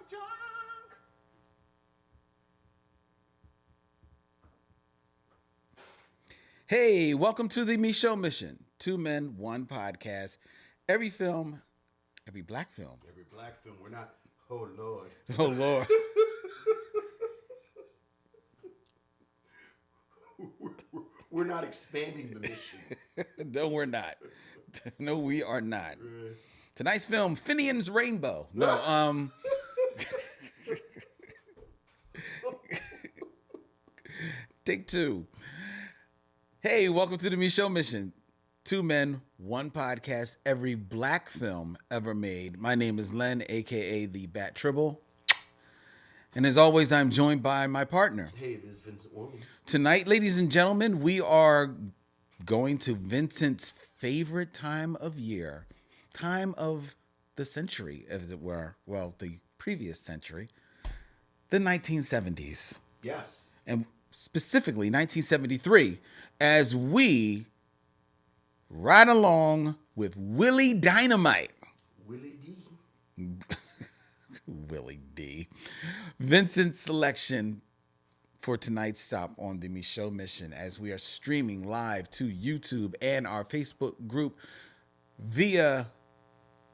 Junk. Hey, welcome to the Micheaux Mission. Two men, one podcast. Every film, every black film. Every black film. We're not. Oh Lord. Oh Lord. We're not expanding the mission. No, we're not. No, we are not. Tonight's film, Finian's Rainbow. No, take two. Hey, welcome to the Micheaux Mission. Two men, one podcast, every black film ever made. My name is Len, a.k.a. the Bat Tribble. And as always, I'm joined by my partner. Hey, this is Vincent Orman. Tonight, ladies and gentlemen, we are going to Vincent's favorite time of year. Time of the century, as it were. Well, the previous century. The 1970s. Yes. And specifically 1973, as we ride along with Willie Dynamite. Willie D. Willie D. Vincent's selection for tonight's stop on the Micheaux Mission, as we are streaming live to YouTube and our Facebook group via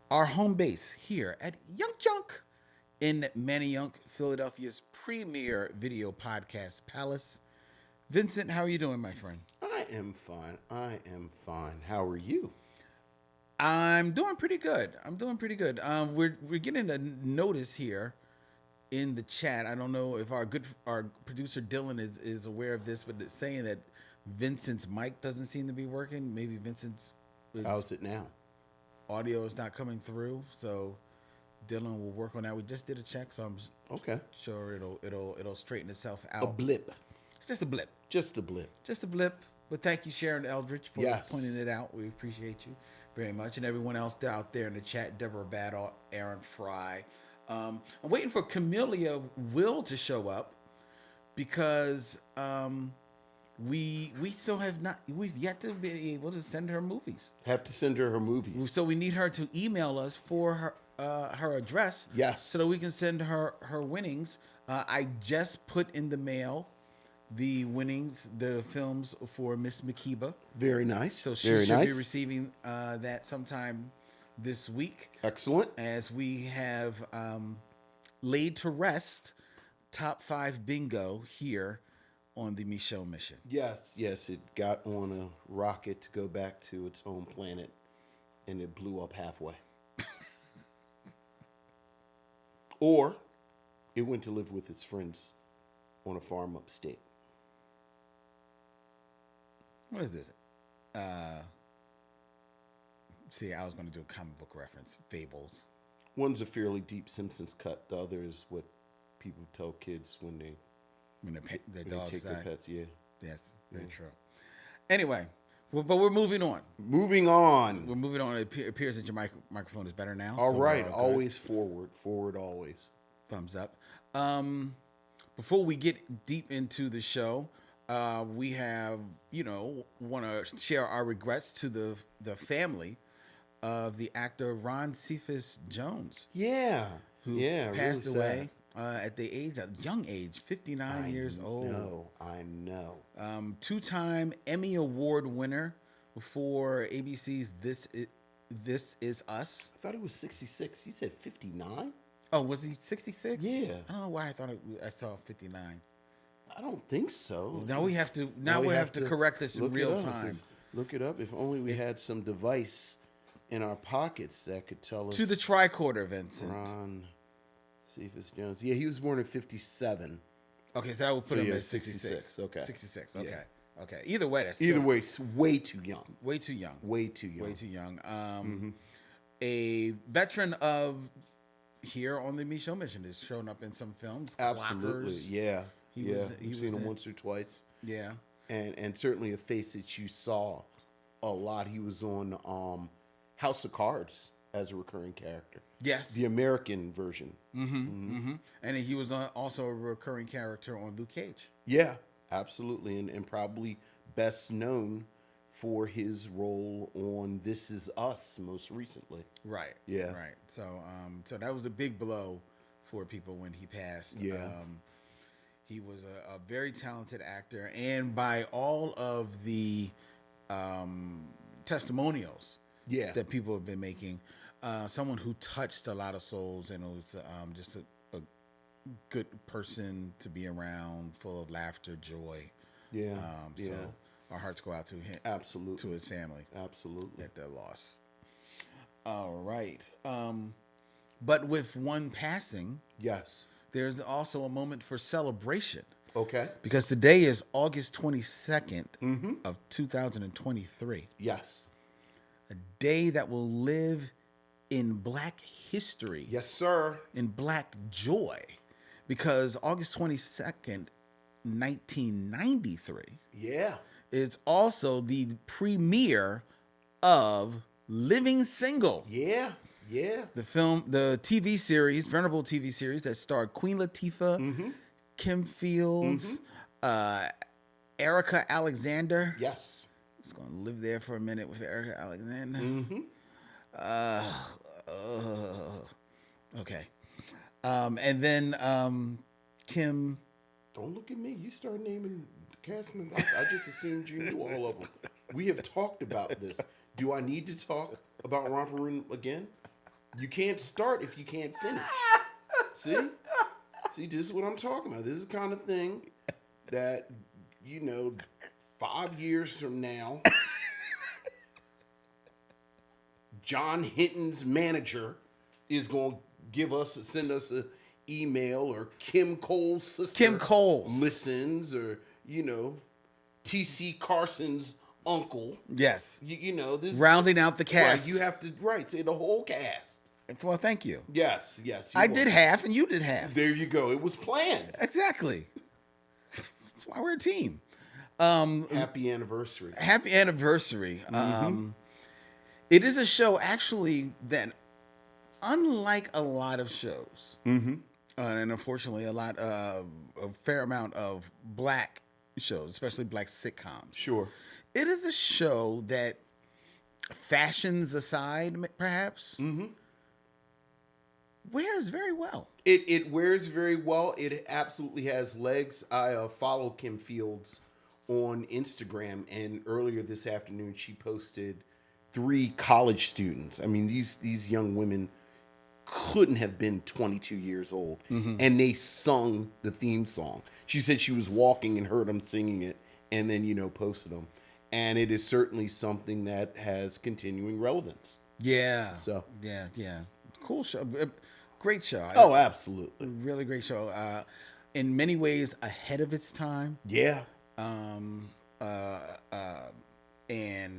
our home base here at Young Junk in Manayunk, Philadelphia's premier video podcast palace. Vincent, how are you doing, my friend? I am fine. How are you? I'm doing pretty good. We're getting a notice here in the chat. I don't know if our producer Dylan is aware of this, but it's saying that Vincent's mic doesn't seem to be working. Maybe Vincent's How's it now? audio is not coming through, so Dylan will work on that. We just did a check, so I'm Okay. sure it'll straighten itself A out. blip. It's just a blip. Just a blip. Just a blip. But thank you, Sharon Eldridge, for Yes. pointing it out. We appreciate you very much. And everyone else out there in the chat, Deborah Battle, Aaron Fry. I'm waiting for Camellia Will to show up because we still have not, we've yet to be able to send her movies. Have to send her movies. So we need her to email us for her address. Yes. So that we can send her winnings. I just put in the mail the winnings, the films for Miss Makiba. Very nice. So she Very should nice. be receiving that sometime this week. Excellent. As we have laid to rest top 5 bingo here on the Micheaux Mission. Yes, it got on a rocket to go back to its home planet, and it blew up halfway. Or it went to live with its friends on a farm upstate. What is this? See, I was going to do a comic book reference. Fables. One's a fairly deep Simpsons cut. The other is what people tell kids when they The when dogs they take their die. pets. Yeah. Yes, very true. Anyway, but we're moving on. Moving on. We're moving on. It appears that your microphone is better now. All so right. we're all good. Always forward. Forward always. Thumbs up. Before we get deep into the show, we have, want to share our regrets to the family of the actor Ron Cephas Jones, Yeah. who passed really away at the young age, 59 years old. I know. 2-time Emmy Award winner for ABC's This Is Us. I thought it was 66. You said 59? Oh, was he 66? Yeah. I don't know why I thought I saw 59. I don't think so. Now we have to. Now we have to correct this in look it real up. time. Look it up. If only we had some device in our pockets that could tell us. To the tricorder, Vincent. Ron Cephas Jones. Yeah, he was born in 57. Okay, so I will put So, him yeah, at 66. 66, okay. 66. Yeah. Okay. Okay. Either way, that's Either still way, it's way too young. way too young. Way too young. Way too young. A veteran of here on the Micheaux Mission has shown up in some films. Absolutely. Clockers. Yeah. He yeah. was- he We've was seen him in- once or twice. Yeah. And certainly a face that you saw a lot. He was on House of Cards as a recurring character. Yes. The American version. And he was also a recurring character on Luke Cage. Yeah, absolutely. And probably best known for his role on This Is Us most recently. Right. Yeah. Right. So, so that was a big blow for people when he passed. Yeah. He was a very talented actor, and by all of the testimonials Yeah. that people have been making, someone who touched a lot of souls, and was just a good person to be around, full of laughter, joy. Yeah. So our hearts go out to him, Absolutely. to his family, Absolutely. at their loss. All right, but with one passing, Yes. there's also a moment for celebration. Okay. Because today is August 22nd of 2023. Yes. A day that will live in Black history. Yes, sir. In Black joy. Because August 22nd, 1993 Yeah. is also the premiere of Living Single. Yeah. Yeah. The TV series, venerable TV series that starred Queen Latifah, Kim Fields, Erica Alexander. Yes. Just gonna live there for a minute with Erica Alexander. Okay. And then Kim. Don't look at me. You start naming cast members. I just assumed you knew all of them. We have talked about this. Do I need to talk about Romper Room again? You can't start if you can't finish. See? See, this is what I'm talking about. This is the kind of thing that, 5 years from now, John Hinton's manager is going to send us an email, or Kim Cole's sister Kim Cole's listens, or, T.C. Carson's uncle. Yes. This Rounding out the cast. Right, you have to say the whole cast. Well, thank you. Yes. I did half and you did half. There you go. It was planned. Exactly. That's why we're a team. Happy anniversary. Happy anniversary. It is a show actually that, unlike a lot of shows, and unfortunately a fair amount of Black shows, especially Black sitcoms. Sure. It is a show that, fashions aside, perhaps, wears very well. It wears very well. It absolutely has legs. I follow Kim Fields on Instagram, and earlier this afternoon she posted 3 college students. I mean, these young women couldn't have been 22 years old, and they sung the theme song. She said she was walking and heard them singing it, and then posted them. And it is certainly something that has continuing relevance. Yeah. So yeah. Cool show. Great show. Oh, absolutely. Really great show. In many ways ahead of its time. Yeah. And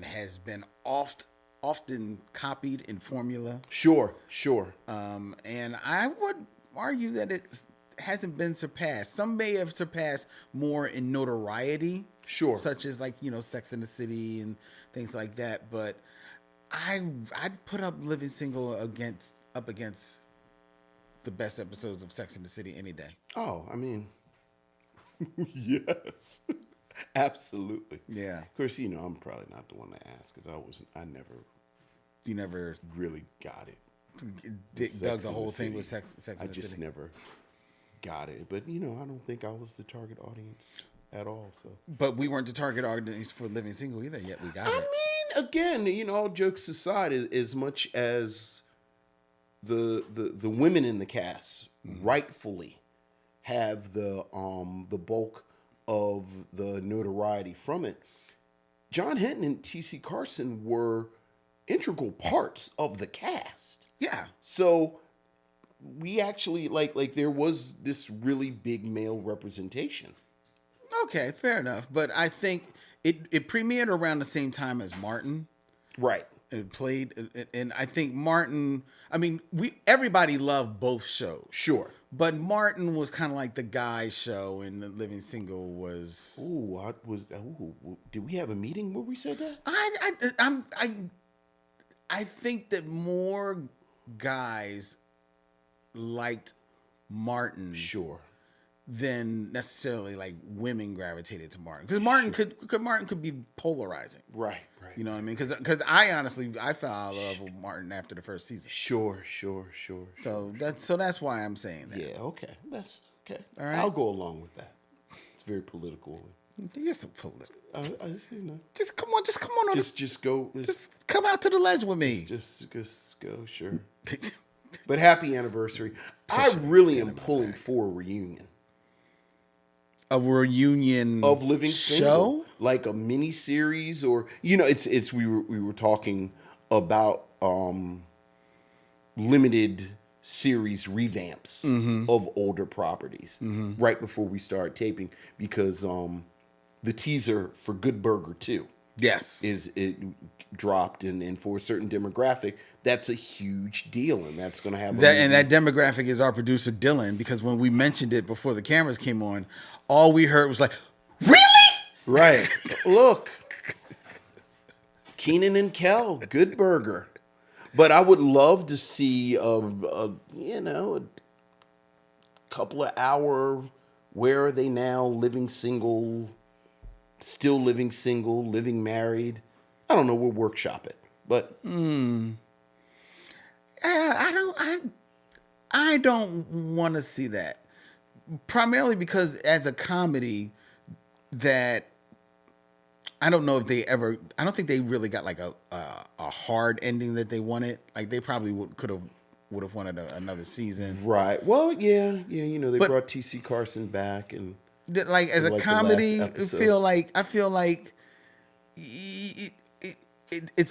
has been often copied in formula. Sure. And I would argue that it hasn't been surpassed. Some may have surpassed more in notoriety. Sure. Such as Sex and the City and things like that. But I'd put up Living Single up against the best episodes of Sex and the City any day. Oh, I mean, yes, absolutely. Yeah. Of course, I'm probably not the one to ask, because You never really got it. dug the whole thing with Sex and the City. I just never got it. But, I don't think I was the target audience at all. So, but we weren't the target audience for Living Single either, yet we got it. I mean, again, all jokes aside, as much as the women in the cast rightfully have the bulk of the notoriety from it, John Hinton and T.C. Carson were integral parts of the cast. Yeah. So we actually like there was this really big male representation. Okay, fair enough. But I think it premiered around the same time as Martin. Right. It played, and I think Martin. I mean, everybody loved both shows. Sure. But Martin was kind of like the guy show, and the Living Single was. Did we have a meeting where we said that? I think that more guys liked Martin. Sure. than necessarily like women gravitated to Martin, because Martin could be polarizing. Right. You know what I mean? Because I honestly fell out of love with Martin after the first season. Sure. So that's why I'm saying that. Yeah. Okay. That's okay. All right. I'll go along with that. It's very political. You're so political. You know. Just come on. Just go. Just come out to the ledge with me. Just go. Sure. But happy anniversary. I really am pulling for a reunion. A reunion of Living show? Single, like a mini series, or it's we were talking about limited series revamps of older properties right before we started taping, because the teaser for Good Burger 2 it dropped, and for a certain demographic that's a huge deal, and that's going to have that demographic is our producer Dylan, because when we mentioned it before the cameras came on, all we heard was like, really? Right. Look, Keenan and Kel, Good Burger. But I would love to see a couple of hour, where are they now, living single, still living single, living married. I don't know, we'll workshop it. But I don't want to see that. Primarily because as a comedy, that I don't know if they ever. I don't think they really got like a hard ending that they wanted. Like they probably would have wanted another season. Right. Well, yeah. They brought T.C. Carson back, and like as a comedy, I feel like it's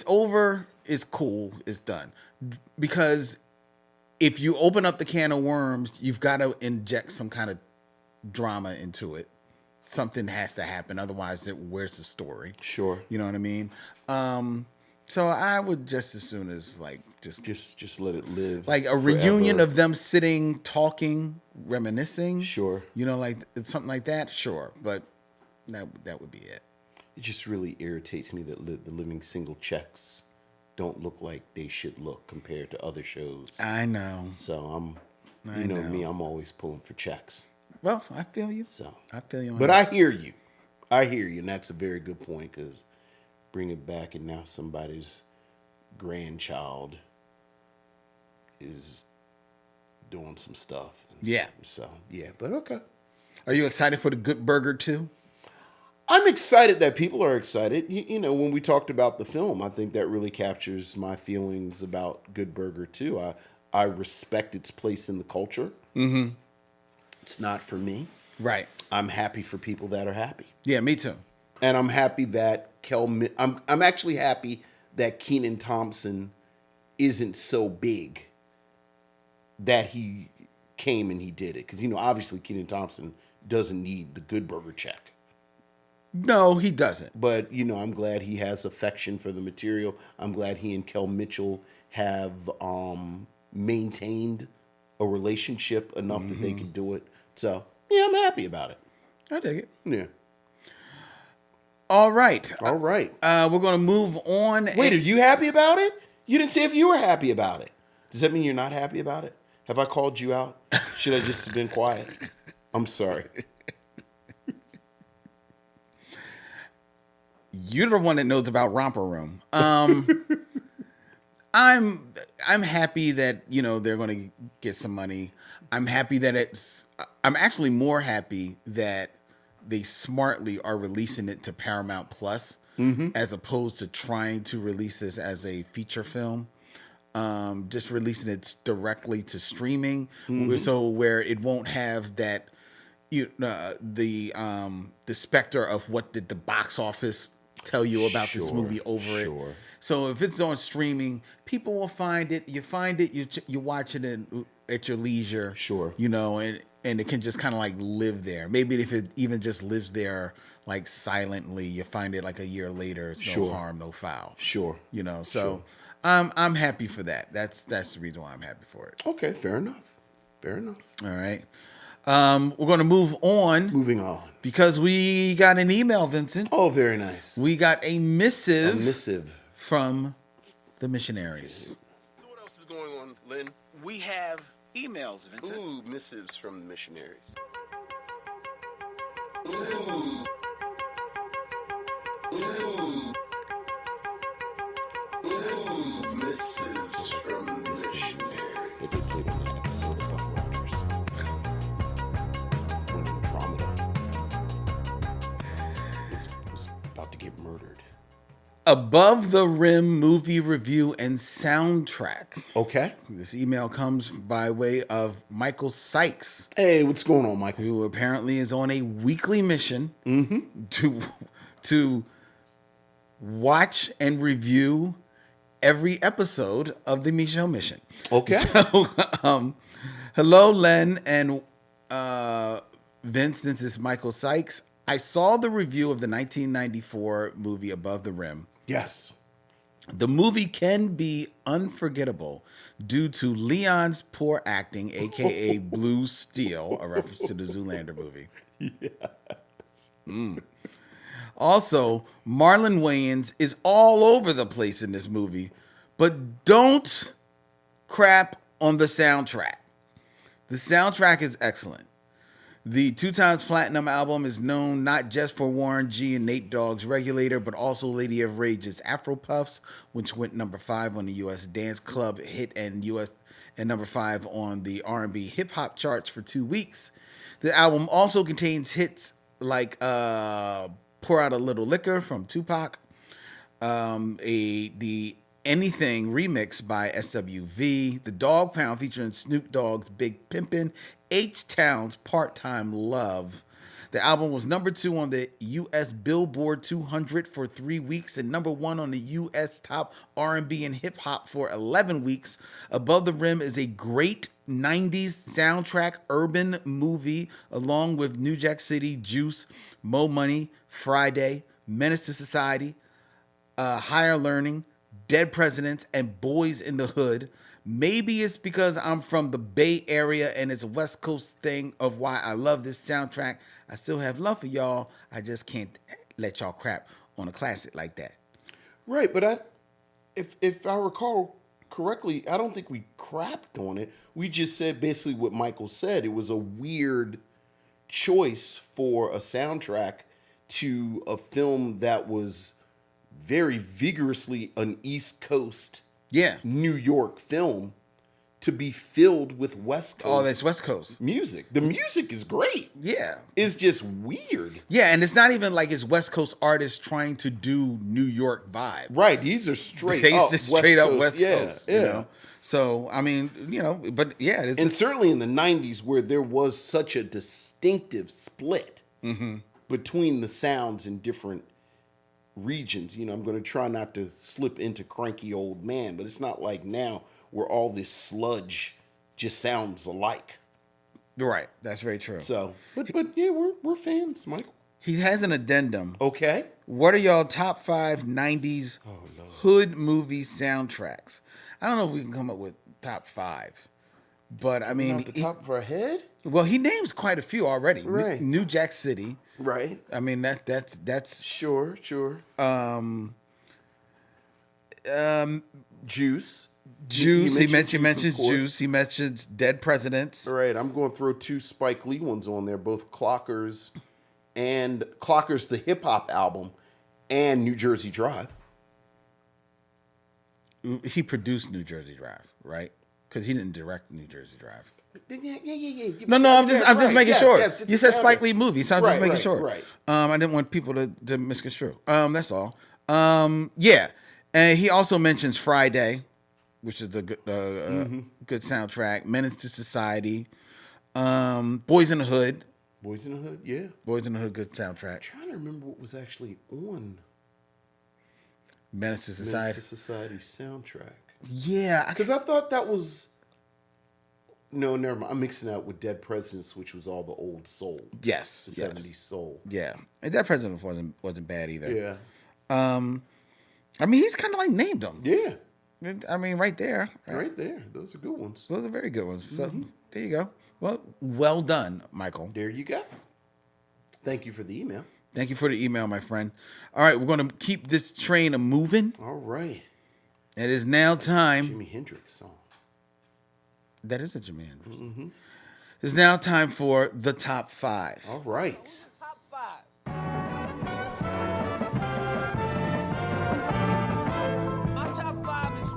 over. It's cool. It's done. Because if you open up the can of worms, you've got to inject some kind of drama into it. Something has to happen, otherwise, where's the story? Sure. You know what I mean? So I would just as soon as like just let it live. Like a reunion of them sitting, talking, reminiscing. Sure. Like something like that. Sure, but that would be it. It just really irritates me that the living single checks don't look like they should look compared to other shows. I know. So you know me, I'm always pulling for checks. Well, I feel you. So I feel you. But I hear you, and that's a very good point, because bring it back, and now somebody's grandchild is doing some stuff. Yeah. So yeah, but okay. Are you excited for the Good Burger 2? I'm excited that people are excited. When we talked about the film, I think that really captures my feelings about Good Burger 2. I respect its place in the culture. Mm-hmm. It's not for me. Right. I'm happy for people that are happy. Yeah, me too. And I'm happy that I'm actually happy that Kenan Thompson isn't so big that he came and he did it. Because, obviously Kenan Thompson doesn't need the Good Burger check. No, he doesn't. But, I'm glad he has affection for the material. I'm glad he and Kel Mitchell have maintained a relationship enough that they can do it. So, yeah, I'm happy about it. I dig it. Yeah. All right. All right. We're going to move on. Wait, are you happy about it? You didn't say if you were happy about it. Does that mean you're not happy about it? Have I called you out? Should I just have been quiet? I'm sorry. You're the one that knows about Romper Room. I'm happy that they're going to get some money. I'm happy that I'm actually more happy that they smartly are releasing it to Paramount Plus, as opposed to trying to release this as a feature film. Just releasing it directly to streaming, so where it won't have that the specter of what did the box office tell you about this movie over it. So if it's on streaming, people will find it. You find it, you watch it at your leisure. Sure. And it can just kind of like live there. Maybe if it even just lives there like silently, you find it like a year later. It's no harm, no foul. Sure. So I'm happy for that. That's the reason why I'm happy for it. Okay, fair enough. All right. We're going to move on. Moving on. Because we got an email, Vincent. Oh, very nice. We got a missive. A missive. From the missionaries. So what else is going on, Lynn? We have emails, Vincent. Ooh, missives from the missionaries. Message from the missionary. That they played on an episode of Buck Rogers. When Andromeda was about to get murdered. Above the Rim movie review and soundtrack. Okay. This email comes by way of Michael Sykes, Hey, what's going on, Michael? who apparently is on a weekly mission to watch and review every episode of the Micheaux Mission. Okay. So, hello, Len and Vince. This is Michael Sykes. I saw the review of the 1994 movie Above the Rim. Yes. The movie can be unforgettable due to Leon's poor acting, aka Blue Steel, a reference to the Zoolander movie. Yes. Also, Marlon Wayans is all over the place in this movie, but don't crap on the soundtrack. The soundtrack is excellent. The 2 times platinum album is known not just for Warren G and Nate Dogg's Regulator, but also Lady of Rage's Afro Puffs, which went number 5 on the U.S. Dance Club hit and number 5 on the R&B hip hop charts for 2 weeks. The album also contains hits like Pour Out a Little Liquor from Tupac, the Anything remix by SWV, the Dog Pound featuring Snoop Dogg's Big Pimpin', H-Town's Part-Time Love. The album was number 2 on the U.S. Billboard 200 for 3 weeks and number 1 on the U.S. Top R&B and Hip Hop for 11 weeks. Above the Rim is a great 90s soundtrack urban movie along with New Jack City, Juice, Mo Money, Friday, Menace to Society, Higher Learning, Dead Presidents, and Boys in the Hood. Maybe it's because I'm from the Bay Area and it's a West Coast thing of why I love this soundtrack. I still have love for y'all. I just can't let y'all crap on a classic like that. Right, but if I recall correctly, I don't think we crapped on it. We just said basically what Michael said. It was a weird choice for a soundtrack to a film that was very vigorously an East Coast, New York film to be filled with West Coast. Oh, that's West Coast music. The music is great. Yeah. It's just weird. Yeah, and it's not even like it's West Coast artists trying to do New York vibe. Right. These are straight up West Coast. You know? So, I mean, but yeah. And certainly in the 90s where there was such a distinctive split between the sounds in different regions. I'm going to try not to slip into cranky old man, but it's not like now where all this sludge just sounds alike. Right. That's very true. So, but yeah, we're fans, Michael. He has an addendum. Okay. What are y'all top 5 90s hood movie soundtracks? I don't know if we can come up with top 5, but I mean, off the top of our head. Well, he names quite a few already. Right. New Jack City. Right. I mean that's sure. Juice. He mentions Juice. He mentions Dead Presidents. All right. I'm going to throw 2 Spike Lee ones on there, both Clockers the hip hop album and New Jersey Drive. He produced New Jersey Drive, right? Because he didn't direct New Jersey Drive. Yeah. No, I'm just making sure. Yes, you said Spike Lee movie, so I'm just making sure. Right. I didn't want people to misconstrue. That's all. Yeah, and he also mentions Friday, which is a good good soundtrack. Menace to Society, Boys in the Hood. Boys in the Hood, yeah. Boys in the Hood, good soundtrack. I'm trying to remember what was actually on Menace to Society. Menace to Society soundtrack. Yeah, because I thought that was. No, never mind. I'm mixing out with Dead Presidents, which was all the old soul. Yes. The 70s soul. Yeah. And Dead Presidents wasn't bad either. Yeah. I mean, he's kind of like named them. Yeah. I mean, right there. Right there. Those are good ones. Those are very good ones. So there you go. Well done, Michael. There you go. Thank you for the email. Thank you for the email, my friend. All right, we're going to keep this train a-moving. All right. It is now time. Jimi Hendrix song. That is a Jimi Hendrix. It's now time for the top 5. All right. Top five. My top five is.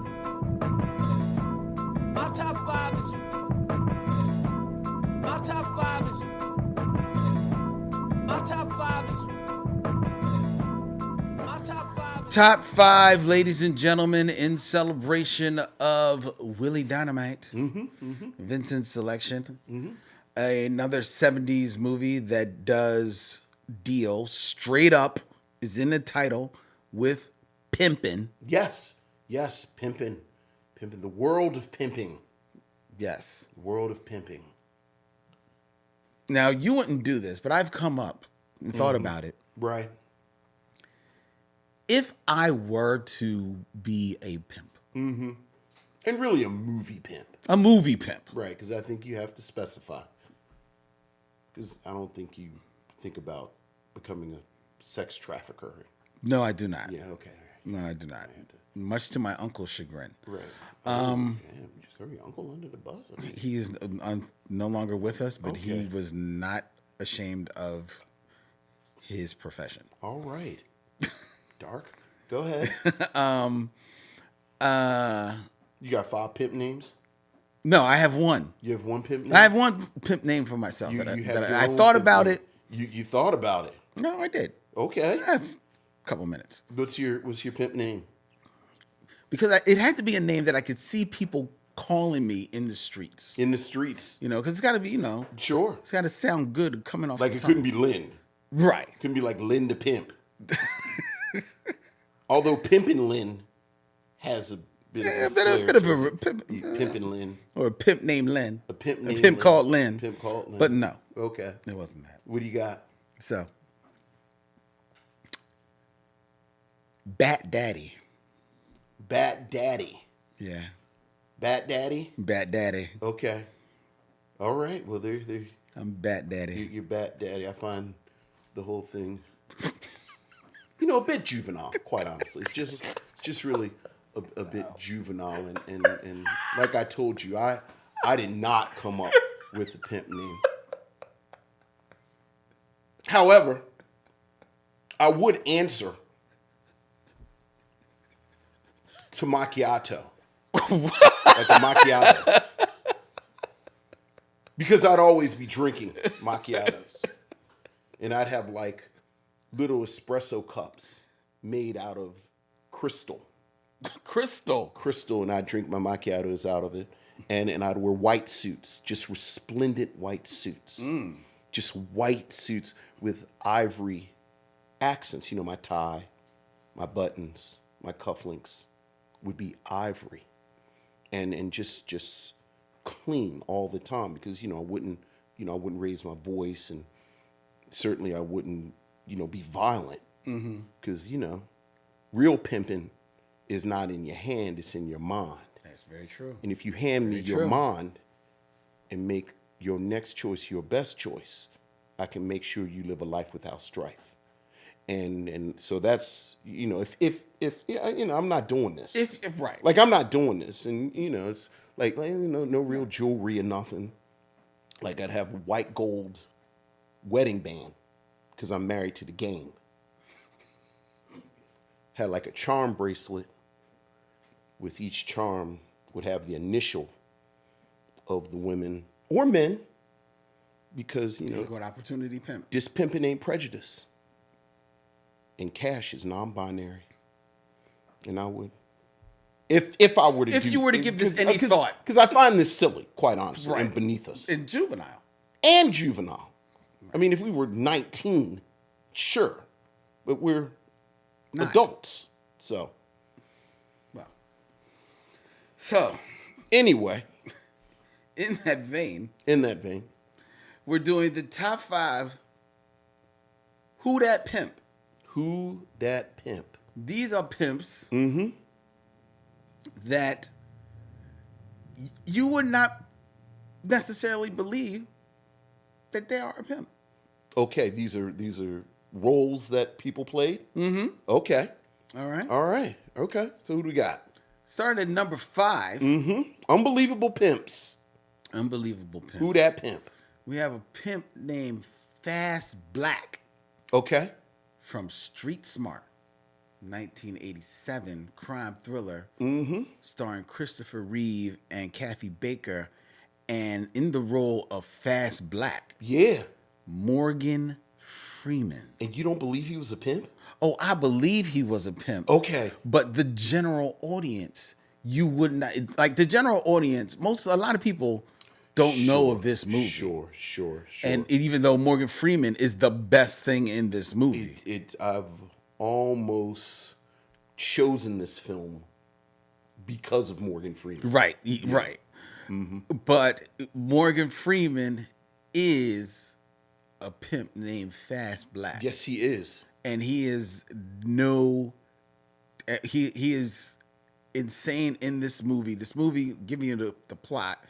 My top five is. My top five is. My top five is. My top five is. Top 5, ladies and gentlemen, in celebration of Willie Dynamite, Vincent's selection. Another 70s movie that does deal straight up, is in the title, with pimping. Yes, pimping. The world of pimping. Yes. The world of pimping. Now, you wouldn't do this, but I've come up and thought about it. Right. If I were to be a pimp, And really a movie pimp. a movie pimp, Right, because I think you have to specify. Because I don't think you think about becoming a sex trafficker. no, I do not. Yeah, okay. No, I do not. Much to my uncle's chagrin. Right. Damn, just throw your uncle under the bus. He is no longer with us, but he Okay. was not ashamed of his profession. All right. Dark. Go ahead. You got 5 pimp names? No, I have one. You have one pimp name? I have one pimp name for myself. You that I, have that your I own thought pimp about name. it. You thought about it. No, I did. Okay. I have a couple minutes. What's your pimp name? Because it had to be a name that I could see people calling me in the streets. In the streets. You know, because it's got to be, Sure. it's got to sound good coming off Like the it tongue. couldn't be Lynn. Right. Couldn't be like Lynn the Pimp. Although Pimpin' Lynn has a bit of a bit of flair a to pimp, it. Pimpin' Lynn. or a pimp named Lynn. A pimp named pimp Lynn. called Lynn. Pimp called Lynn. But no, Okay. it wasn't that. What do you got? So, Bat Daddy. Bat Daddy. Yeah, Bat Daddy? Bat Daddy. Okay. All right. Well, there. I'm Bat Daddy. You're Bat Daddy. I find the whole thing, a bit juvenile. Quite honestly, it's just really a bit juvenile. And like I told you, I did not come up with a pimp name. However, I would answer to macchiato. Like a macchiato. Because I'd always be drinking macchiatos. And I'd have like little espresso cups made out of crystal. Crystal. And I'd drink my macchiatos out of it. And I'd wear white suits, just resplendent white suits. Just white suits with ivory accents. My tie, my buttons, my cufflinks would be ivory. And just clean all the time because, I wouldn't raise my voice, and certainly I wouldn't, be violent because, real pimping is not in your hand, it's in your mind. That's very true. And if you hand me Very your true. mind and make your next choice your best choice, I can make sure you live a life without strife. And so that's, if I'm not doing this. Right. Like, I'm not doing this. And, it's like no real jewelry or nothing. Like, I'd have a white gold wedding band because I'm married to the game. Had like a charm bracelet with each charm would have the initial of the women or men because, Equal opportunity pimp. this pimping ain't prejudice. And cash is non-binary. And I would, if I were to If you were to give this any thought. Because I find this silly, quite honestly, Right. and beneath us. And juvenile. And juvenile. I mean, if we were 19, sure. But we're Not. adults. So, Well. So, anyway, in that vein, in that vein, we're doing the top 5 Who Dat Pimp. who dat pimp? These are pimps that you would not necessarily believe that they are a pimp. Okay, these are roles that people played? Mm-hmm. Okay. All right. All right. Okay. So who do we got? Starting at number 5. Unbelievable pimps. Unbelievable pimp. Who dat pimp? We have a pimp named Fast Black. Okay. from Street Smart, 1987 crime thriller starring Christopher Reeve and Kathy Baker, and in the role of Fast Black, Yeah. Morgan Freeman. And you don't believe he was a pimp? Oh, I believe he was a pimp. Okay. But the general audience, you would not like the general audience. A lot of people don't know of this movie. Sure. And even though Morgan Freeman is the best thing in this movie, I've almost chosen this film because of Morgan Freeman. right. But Morgan Freeman is a pimp named Fast Black. Yes, he is. And he is insane in this movie. This movie, giving you the plot,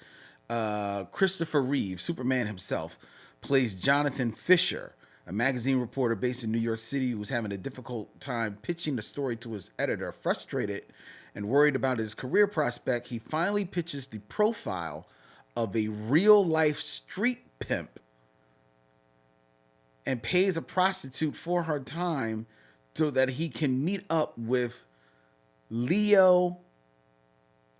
Christopher Reeve, Superman himself, plays Jonathan Fisher, a magazine reporter based in New York City who was having a difficult time pitching the story to his editor. Frustrated and worried about his career prospect, he finally pitches the profile of a real-life street pimp and pays a prostitute for her time so that he can meet up with Leo,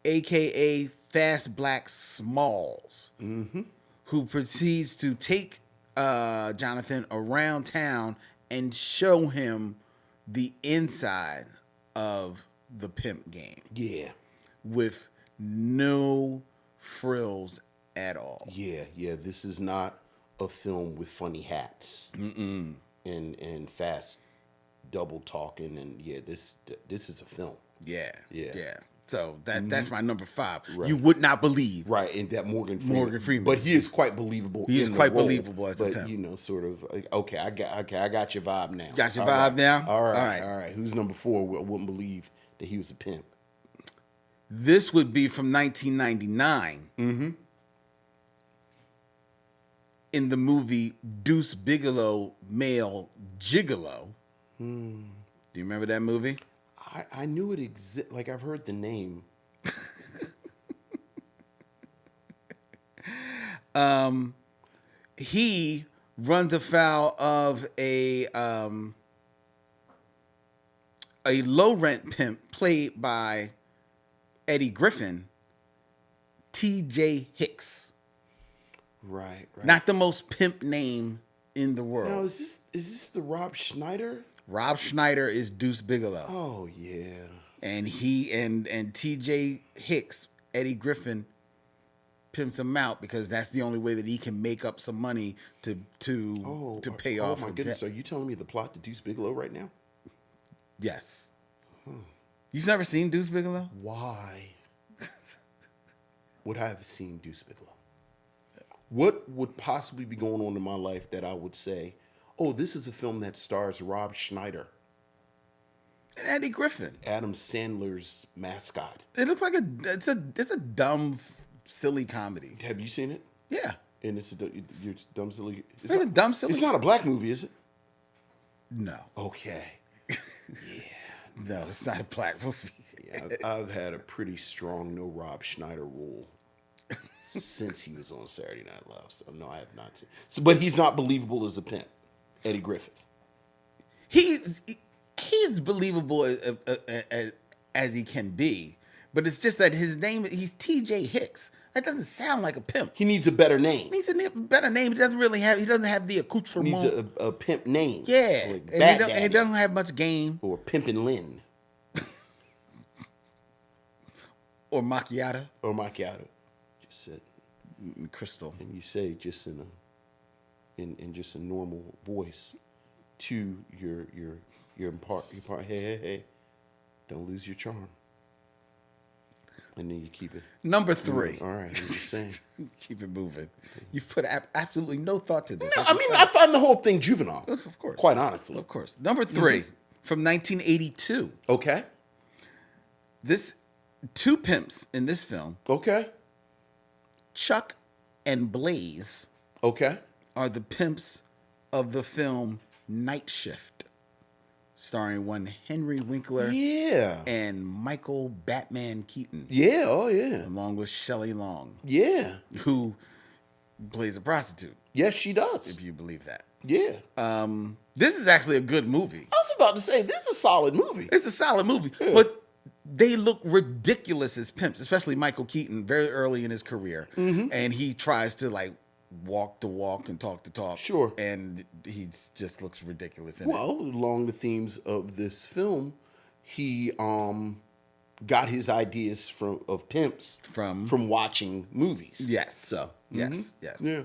a.k.a. Fast Black Smalls, who proceeds to take Jonathan around town and show him the inside of the pimp game Yeah. with no frills at all. Yeah. This is not a film with funny hats and fast double talking, and this is a film. Yeah. Yeah. So that's my number 5. Right. You would not believe. Right, and that Morgan Freeman. But But he is quite believable. He is in the quite role, believable as a but pimp. sort of like, okay, I got your vibe now. Got your All vibe right. now? All right. All right. Who's number 4? I wouldn't believe that he was a pimp. This would be from 1999. In the movie Deuce Bigalow, Male Gigolo. Do you remember that movie? I knew it existed. Like, I've heard the name. He runs afoul of a low rent pimp played by Eddie Griffin, T.J. Hicks. Right. Not the most pimp name in the world. Now, is this the Rob Schneider? Rob Schneider is Deuce Bigalow. Oh yeah. And he and T.J. Hicks, Eddie Griffin, pimps him out because that's the only way that he can make up some money to pay off. Oh my goodness! Are you telling me the plot to Deuce Bigalow right now? Yes. You've never seen Deuce Bigalow? Why would I have seen Deuce Bigalow? What would possibly be going on in my life that I would say, oh, this is a film that stars Rob Schneider, And Eddie Griffin. Adam Sandler's mascot? It looks like it's a dumb, silly comedy. Have you seen it? Yeah. And it's you're dumb silly. It's a dumb, silly. It's not a black movie, is it? No. Okay. No, it's not a black movie. Yeah, I've had a pretty strong no Rob Schneider rule since he was on Saturday Night Live. So no, I have not seen. So, but he's not believable as a pimp, Eddie Griffith. He's believable as he can be, but it's just that his name, he's T.J. Hicks. That doesn't sound like a pimp. He needs a better name. He needs a better name. He doesn't have the accoutrement. Needs a pimp name. Yeah, Like and he doesn't have much game. Or Pimpin' Lynn. Or macchiato. Or Macchiato. Just said. Crystal. And you say just in just a normal voice to your part, hey, don't lose your charm. And then you keep it. Number 3. All right, I'm just saying. Keep it moving. You've put absolutely no thought to this. No, I mean, I find the whole thing juvenile. Of course. Quite honestly. Of course. Number 3 from 1982. Okay. This 2 pimps in this film, Okay. Chuck and Blaze, Okay. are the pimps of the film Night Shift, starring one Henry Winkler Yeah. and Michael Batman Keaton, Yeah. Oh, yeah. along with Shelley Long, Yeah. who plays a prostitute, Yes, she does. if you believe that. Yeah. This is actually a good movie. I was about to say, this is a solid movie. It's a solid movie, but they look ridiculous as pimps, especially Michael Keaton very early in his career. And he tries to like walk the walk and talk the talk. Sure. And he just looks ridiculous in Well, along the themes of this film, he got his ideas of pimps From watching movies. Yes. So Yes. yeah,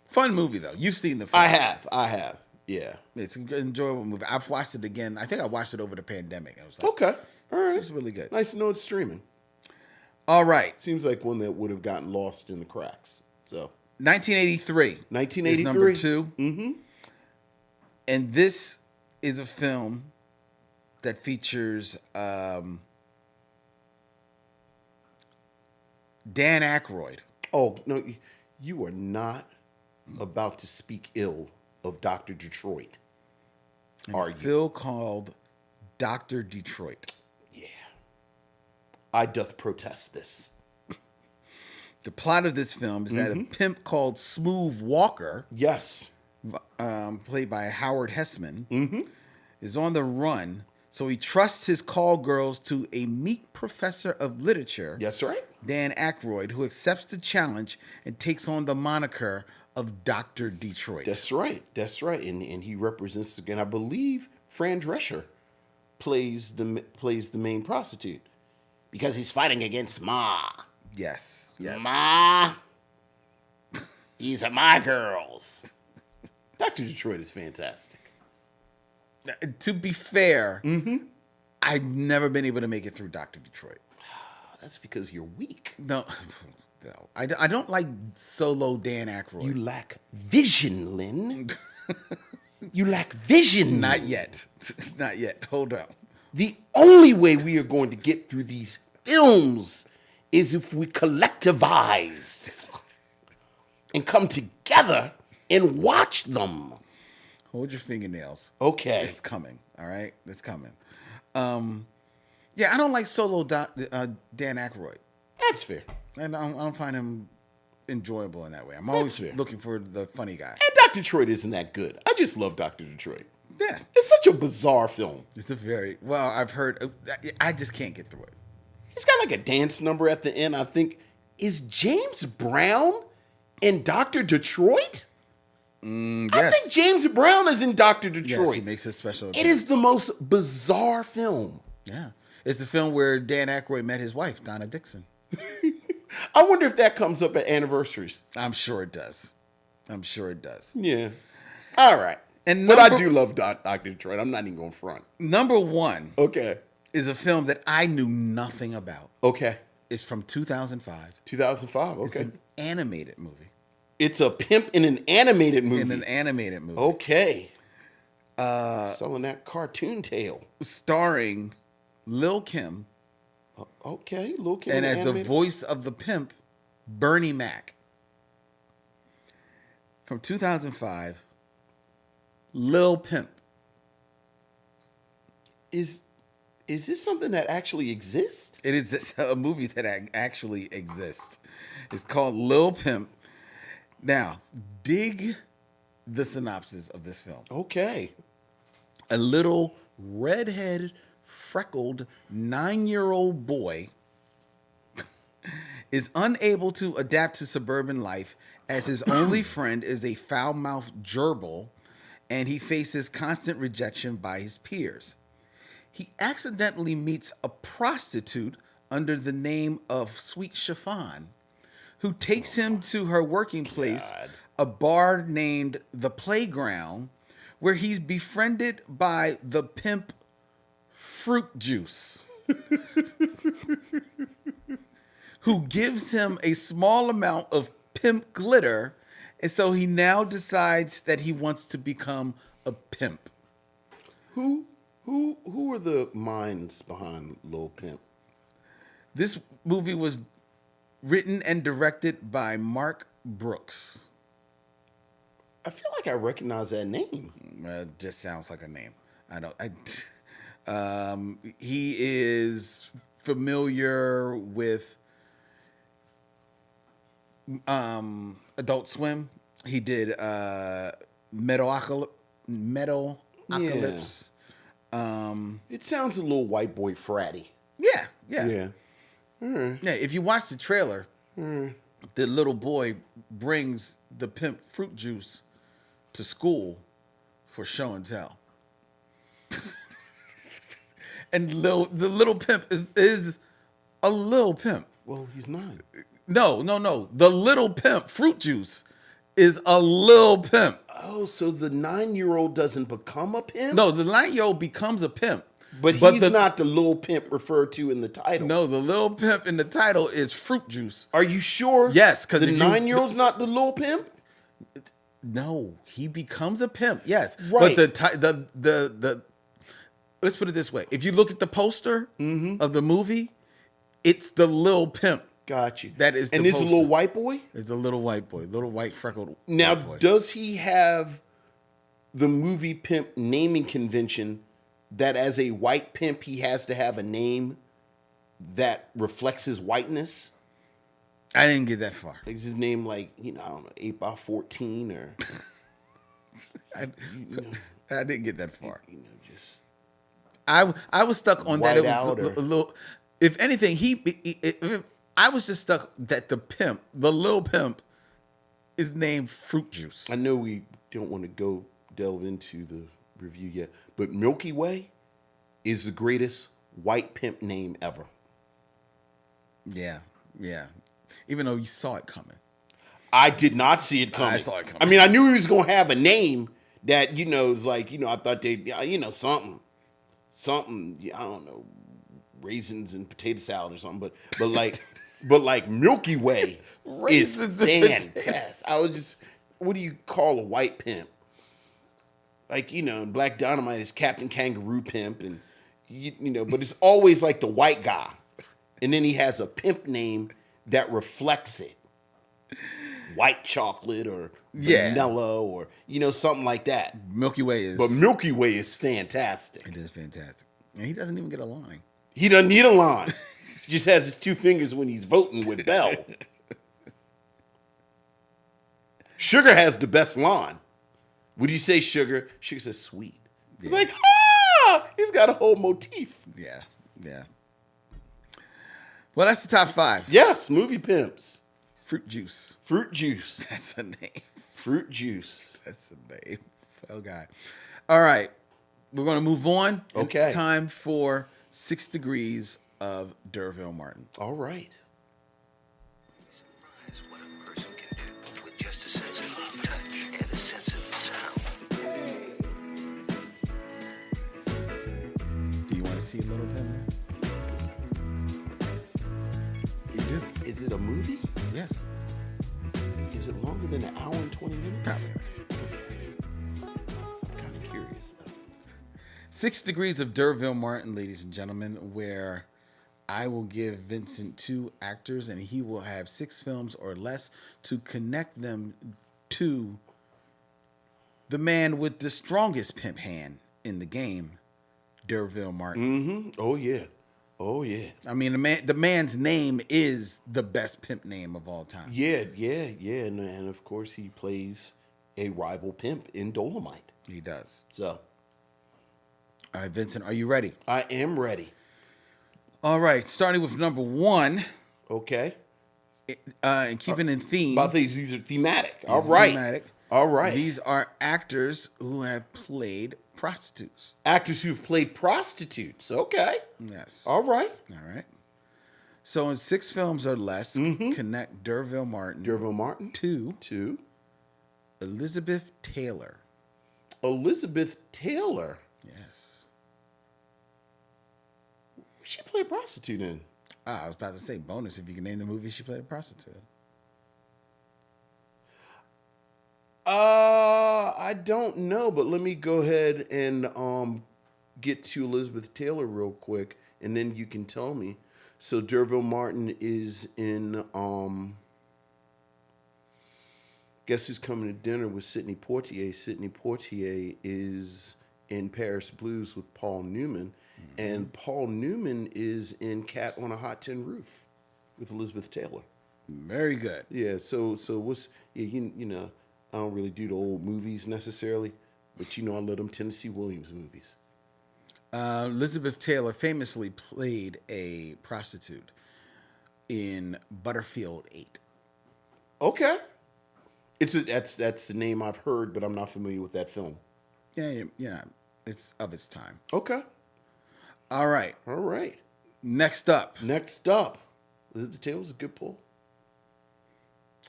Fun movie though. You've seen the film. I have. Yeah. It's an enjoyable movie. I've watched it again. I think I watched it over the pandemic. I was like, Okay. All right. it's really good. Nice to know it's streaming. All right. Seems like one that would have gotten lost in the cracks. So 1983. 1983. Is number 2. Mm-hmm. And this is a film that features Dan Aykroyd. Oh no, you are not about to speak ill of Dr. Detroit. Are you? Film called Dr. Detroit. Yeah. I doth protest this. The plot of this film is that a pimp called Smooth Walker, Yes. played by Howard Hessman, is on the run. So he trusts his call girls to a meek professor of literature, Yes, right? Dan Aykroyd, who accepts the challenge and takes on the moniker of Dr. Detroit. That's right. That's right. And he represents again. I believe Fran Drescher plays the main prostitute because he's fighting against Ma. Yes. Ma, these are my girls. Dr. Detroit is fantastic. To be fair, I've never been able to make it through Dr. Detroit. That's because you're weak. No. I don't like solo Dan Aykroyd. You lack vision, Lynn. You lack vision. Not yet. Not yet. Hold on. The only way we are going to get through these films is if we collectivize and come together and watch them. Hold your fingernails. Okay. It's coming. All right? It's coming. Yeah, I don't like solo Dan Aykroyd. That's fair. And I don't find him enjoyable in that way. I'm That's always fair. looking for the funny guy. And Dr. Detroit isn't that good. I just love Dr. Detroit. Yeah. It's such a bizarre film. It's a very, well, I've heard, I just can't get through it. He's got like a dance number at the end, I think. Is James Brown in Dr. Detroit? I Yes. think James Brown is in Dr. Yes, Detroit. he makes a special It is the most bizarre film. Yeah. It's the film where Dan Aykroyd met his wife, Donna Dixon. I wonder if that comes up at anniversaries. I'm sure it does. I'm sure it does. Yeah. All right. And But I number- do love Dr. Detroit. I'm not even going to front. Number 1 Okay. is a film that I knew nothing about. Okay. It's from 2005. 2005. It's Okay. an animated movie. It's a pimp in an animated movie. In an animated movie. Okay. Selling that cartoon tail. Starring Lil' Kim, Okay. Lil' Kim and in as the animated. voice of the pimp, Bernie Mac. From 2005, Lil Pimp. Is this something that actually exists? It is a movie that actually exists. It's called Lil Pimp. Now, dig the synopsis of this film. Okay. A little redhead, freckled 9-year-old boy is unable to adapt to suburban life as his only friend is a foul-mouthed gerbil, and he faces constant rejection by his peers. He accidentally meets a prostitute under the name of Sweet Chiffon, who takes him to her working place, a bar named The Playground, where he's befriended by the pimp Fruit Juice, who gives him a small amount of pimp glitter, and so he now decides that he wants to become a pimp. Who are the minds behind Lil Pimp? This movie was written and directed by Mark Brooks. I feel like I recognize that name. It just sounds like a name. He is familiar with Adult Swim. He did Metalocalypse. It sounds a little white boy fratty. Yeah. Yeah. Yeah, if you watch the trailer, the little boy brings the pimp fruit juice to school for show and tell. And the little pimp is a little pimp. Well, he's not. No. The little pimp fruit juice is a little pimp. Oh, so the 9-year-old doesn't become a pimp? No, the 9-year-old becomes a pimp. But he's not the little pimp referred to in the title. No, the little pimp in the title is fruit juice. Are you sure? Yes, because the 9-year-old's not the little pimp? No, he becomes a pimp. Yes, Right. But the let's put it this way: if you look at the poster of the movie, it's the little pimp. Got you. That is, and it's a little white boy. It's a little white boy, little white freckled. Now, white boy. does he have the movie pimp naming convention that as a white pimp he has to have a name that reflects his whiteness? I didn't get that far. Is his name like, I don't know, 8x14 or I didn't get that far. just I was stuck on that. It White was out a little. If anything, I was just stuck that the pimp, the little pimp, is named Fruit Juice. I know we don't want to delve into the review yet, but Milky Way is the greatest white pimp name ever. Yeah. Even though you saw it coming. I did not see it coming. I saw it coming. I mean, I knew he was going to have a name that, is like, I thought they, something, I don't know, raisins and potato salad or something, but like Milky Way is Raisins and fantastic. I was just, what do you call a white pimp? Like, in Black Dynamite is Captain Kangaroo Pimp, and but it's always like the white guy, and then he has a pimp name that reflects it. White chocolate or vanilla or something like that. Milky Way is. But Milky Way is fantastic. It is fantastic, and he doesn't even get a line. He doesn't need a line. He just has his 2 fingers when he's voting with Bell. Sugar has the best line. What do you say, Sugar? Sugar says sweet. He's like, he's got a whole motif. Yeah. Well, that's the top 5. Yes, movie pimps. Fruit juice. Fruit juice. That's a name. Fruit juice. That's a name. Oh God. All right, we're gonna move on. Okay. It's time for 6 Degrees of D'Urville Martin. All right. Surprise what a person can do with just a sense of touch and a sense of sound. Do you want to see a little bit? Is it a movie? Yes. Is it longer than an hour and 20 minutes? Probably. I'm kind of curious though. 6 Degrees of D'Urville Martin, ladies and gentlemen, where I will give Vincent 2 actors and he will have 6 films or less to connect them to the man with the strongest pimp hand in the game, D'Urville Martin. Mm-hmm. Oh yeah. Oh yeah. I mean, the man's name is the best pimp name of all time. Yeah. And of course he plays a rival pimp in Dolomite. He does. So All right, Vincent, are you ready? I am ready. All right, starting with number 1. Okay. And keeping in theme. About these are thematic. All right. Thematic. All right. These are actors who have played prostitutes. Actors who've played prostitutes. Okay. Yes. All right. All right. So in 6 films or less, connect D'Urville Martin. D'Urville Martin. to Elizabeth Taylor. Elizabeth Taylor. Yes. She played prostitute in. I was about to say bonus if you can name the movie she played a prostitute. I don't know, but let me go ahead and get to Elizabeth Taylor real quick, and then you can tell me. So D'Urville Martin is in Guess Who's Coming to Dinner with Sidney Poitier. Sidney Poitier is in Paris Blues with Paul Newman, and Paul Newman is in Cat on a Hot Tin Roof with Elizabeth Taylor. Very good. Yeah, so what's you know I don't really do the old movies necessarily, but I love them Tennessee Williams movies. Elizabeth Taylor famously played a prostitute in Butterfield 8. Okay. That's the name I've heard, but I'm not familiar with that film. Yeah, it's of its time. Okay. All right. All right. Next up, Elizabeth Taylor's a good pull.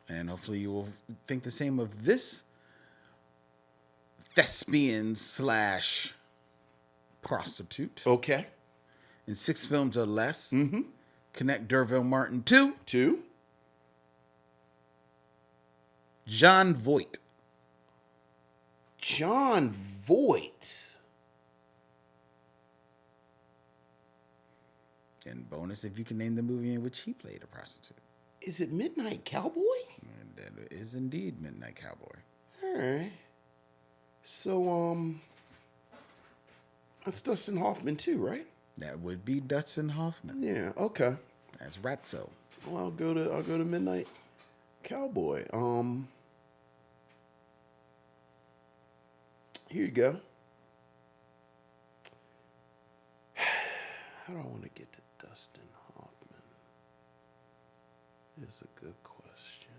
and hopefully you will think the same of this thespian / prostitute. Okay. In 6 films or less. Mm-hmm. Connect Derville Martin to 2. John Voight. John Voight. And bonus if you can name the movie in which he played a prostitute. Is it Midnight Cowboy? And that is indeed Midnight Cowboy. All right. So, that's Dustin Hoffman too, right? That would be Dustin Hoffman. Yeah. Okay. That's Ratso. Well, I'll go to Midnight Cowboy. Here you go. How do I want to get to Dustin Hoffman? Is a good question.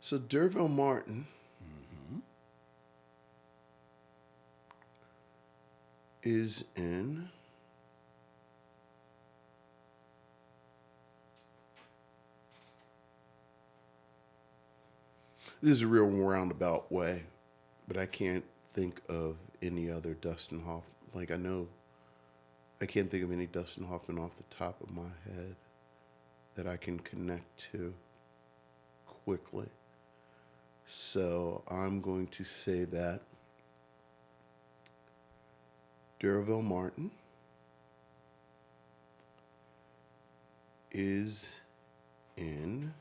So Derville Martin is in this is a real roundabout way, but I can't think of any other Dustin Hoffman. Like I can't think of any Dustin Hoffman off the top of my head that I can connect to quickly. So I'm going to say that Derville Martin is in,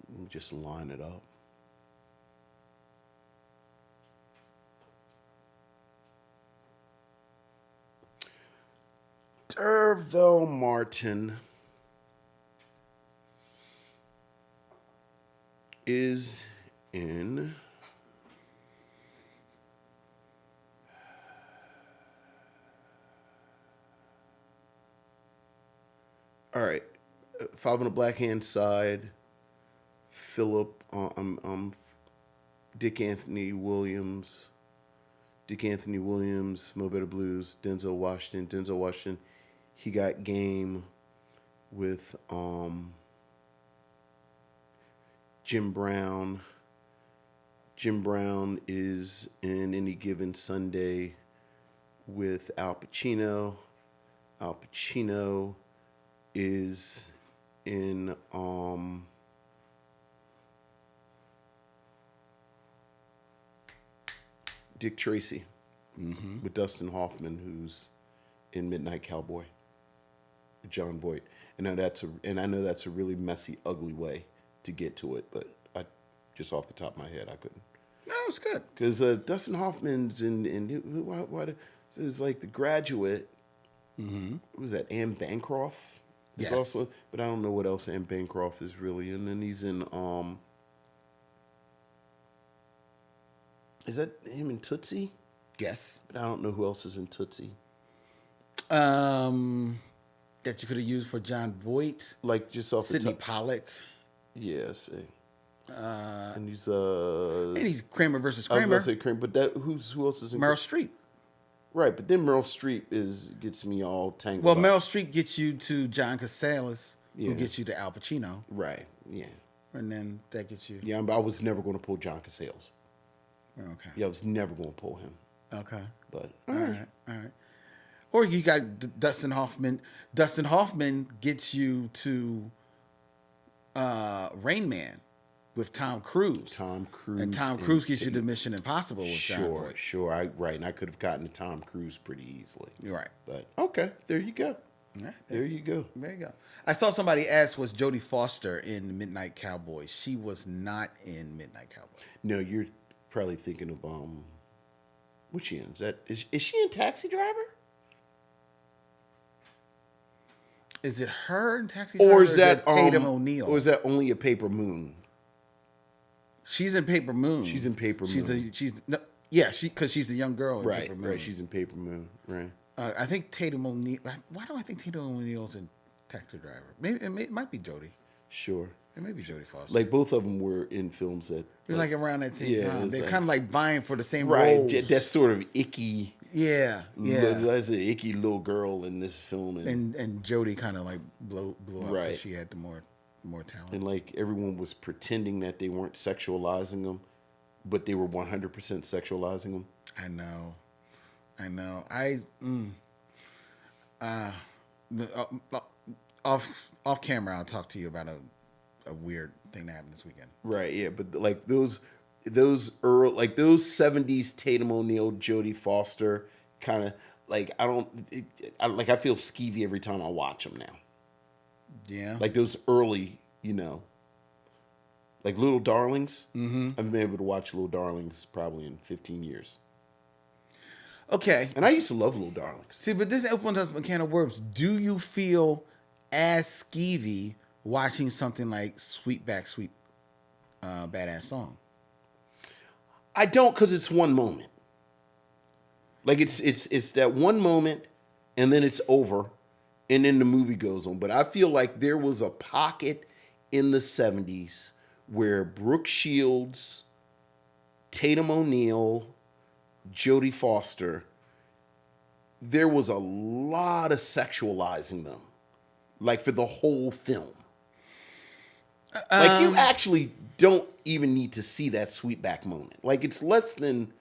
let me just line it up. Derville Martin is in all right, Five on the Black Hand Side, Philip, Dick Anthony Williams, Mo Better Blues, Denzel Washington, he got game with Jim Brown. Jim Brown is in Any Given Sunday with Al Pacino. Al Pacino is in Dick Tracy with Dustin Hoffman, who's in Midnight Cowboy, John Voight. And I know that's a really messy, ugly way to get to it, but I just off the top of my head I couldn't. No, it's good. Because Dustin Hoffman's in it's like The Graduate. Who was that? Anne Bancroft. Yes. Also, but I don't know what else Anne Bancroft is really in. And then he's in is that him in Tootsie? Yes. But I don't know who else is in Tootsie. That you could have used for John Voight. Like just off Sidney the top. Pollack. Yes. And he's Kramer versus I was Kramer. gonna say Kramer, but who else is in Meryl Streep. Right, but then Meryl Streep gets me all tangled Well, up. Meryl Streep gets you to John Casalis, Yeah. who gets you to Al Pacino. Right, yeah. And then that gets you. Yeah, but I was never going to pull John Casalis. Okay. Yeah, I was never going to pull him. Okay. But All right. Or you got Dustin Hoffman. Dustin Hoffman gets you to Rain Man with Tom Cruise. Tom Cruise. And Tom Cruise gets you to Mission Impossible with John Voight. Sure. And I could have gotten to Tom Cruise pretty easily. You're right. But okay, there you go. All right. There you go. There you go. I saw somebody ask, was Jodie Foster in Midnight Cowboy? She was not in Midnight Cowboy. No, you're probably thinking of what's she in? Is she in Taxi Driver? Is it her in Taxi Or Driver? is that Tatum O'Neal? Or is that only a Paper Moon? She's in Paper Moon. She's in Paper Moon. Because she's a young girl in Right, Paper Moon. right. She's in Paper Moon. Right. I think Tatum O'Neal. Why do I think Tatum O'Neal's in Taxi Driver? Maybe it might be Jodie. Sure. It may be Jodie Foster. Like both of them were in films that. They're like around that same time. They're like- kind of like vying for the same Right. roles. That sort of icky. Yeah. That's an icky little girl in this film, And Jodie kind of like blew up Right. because she had the more talent. and like everyone was pretending that they weren't sexualizing them, but they were 100% sexualizing them. I know. Off camera, I'll talk to you about a weird thing that happened this weekend. Right. Yeah. But like those 70s Tatum O'Neal, Jodie Foster kind of like I feel skeevy every time I watch them now. Yeah. Like those early, like Little Darlings. Mm-hmm. I've been able to watch Little Darlings probably in 15 years. Okay. And I used to love Little Darlings. See, but this opens up a can of worms. Do you feel as skeevy watching something like Sweetback Sweet Badass Song? I don't, because it's one moment. Like it's that one moment, and then it's over, and then the movie goes on. But I feel like there was a pocket in the 70s where Brooke Shields, Tatum O'Neal, Jodie Foster, there was a lot of sexualizing them, like for the whole film. Like you actually don't even need to see that Sweetback moment. Like it's less than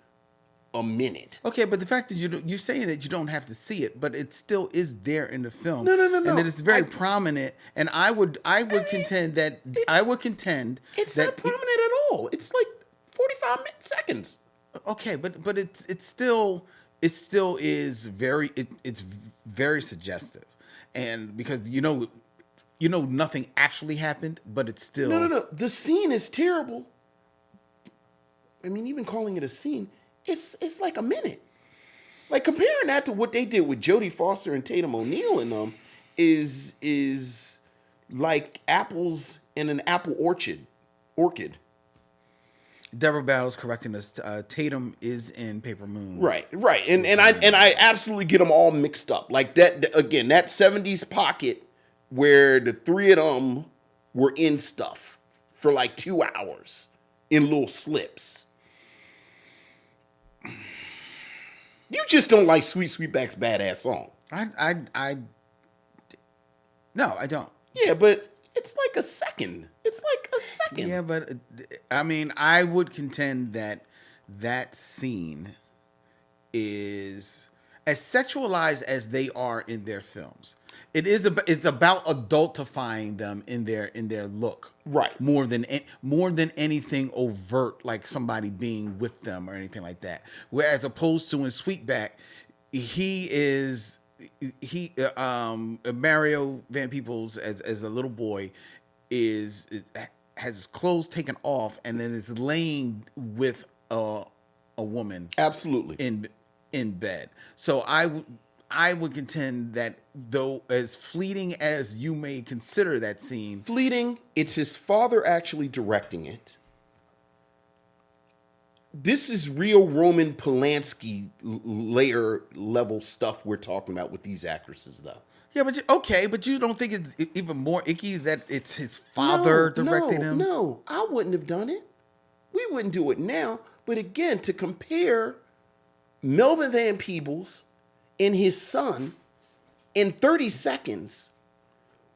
a minute. Okay, but the fact that you're saying that you don't have to see it, but it still is there in the film. No. And it is very prominent. And I would contend that It's not prominent at all. It's like 45 seconds. Okay, but it still is very it's very suggestive, and because nothing actually happened, but it's still No. The scene is terrible. I mean, even calling it a scene, it's like a minute. Like comparing that to what they did with Jodie Foster and Tatum O'Neal in them is like apples in an apple orchid. Deborah Battle's correcting us. Tatum is in Paper Moon. Right. And I absolutely get them all mixed up. Like that again, that 70s pocket where the three of them were in stuff for like 2 hours in little slips. You just don't like Sweetback's Badass Song. No, I don't. Yeah, but it's like a second. Yeah, but I mean, I would contend that scene is as sexualized as they are in their films. It's about adultifying them in their look, Right. More than anything overt, like somebody being with them or anything like that. Whereas opposed to in Sweetback, Mario Van Peebles as a little boy has his clothes taken off and then is laying with a woman Absolutely. in bed. So I would contend that though as fleeting as you may consider that scene, Fleeting, it's his father actually directing it. This is real Roman Polanski layer level stuff we're talking about with these actresses, though. yeah, but you don't think it's even more icky that it's his father directing him? No, I wouldn't have done it. We wouldn't do it now. But again, to compare Melvin Van Peebles and his son in 30 seconds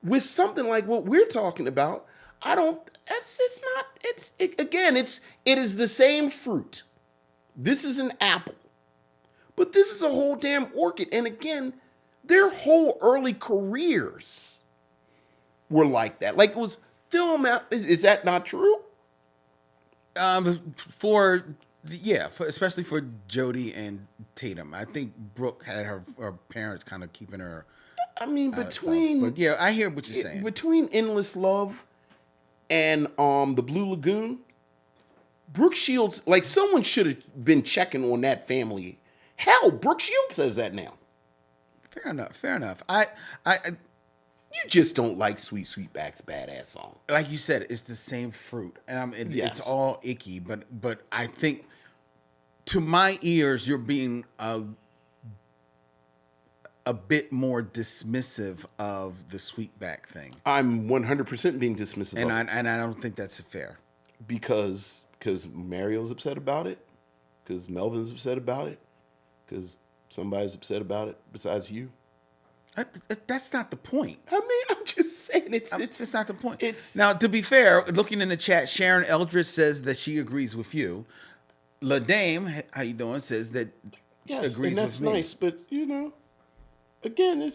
with something like what we're talking about, it is the same fruit. This is an apple, but this is a whole damn orchid. And again, their whole early careers were like that. Like it was film out. Is that not true? Especially for Jodie and Tatum. I think Brooke had her parents kind of keeping her. I mean, but yeah, I hear what you're saying. Between Endless Love and the Blue Lagoon, Brooke Shields, like someone should have been checking on that family. Hell, Brooke Shields says that now. Fair enough. You just don't like Sweet Sweetback's badass song. Like you said, it's the same fruit, and Yes. it's all icky. But I think to my ears, you're being a bit more dismissive of the Sweetback thing, I'm 100% being dismissive and of it I don't think that's fair. because Mario's upset about it, because Melvin's upset about it, because somebody's upset about it besides you. That's not the point. I mean, I'm just saying it's not the point. It's Now, to be fair, looking in the chat, Sharon Eldridge says that she agrees with you. La Dame, how you doing? Says that yes, agrees and that's with me. nice, but you know, again,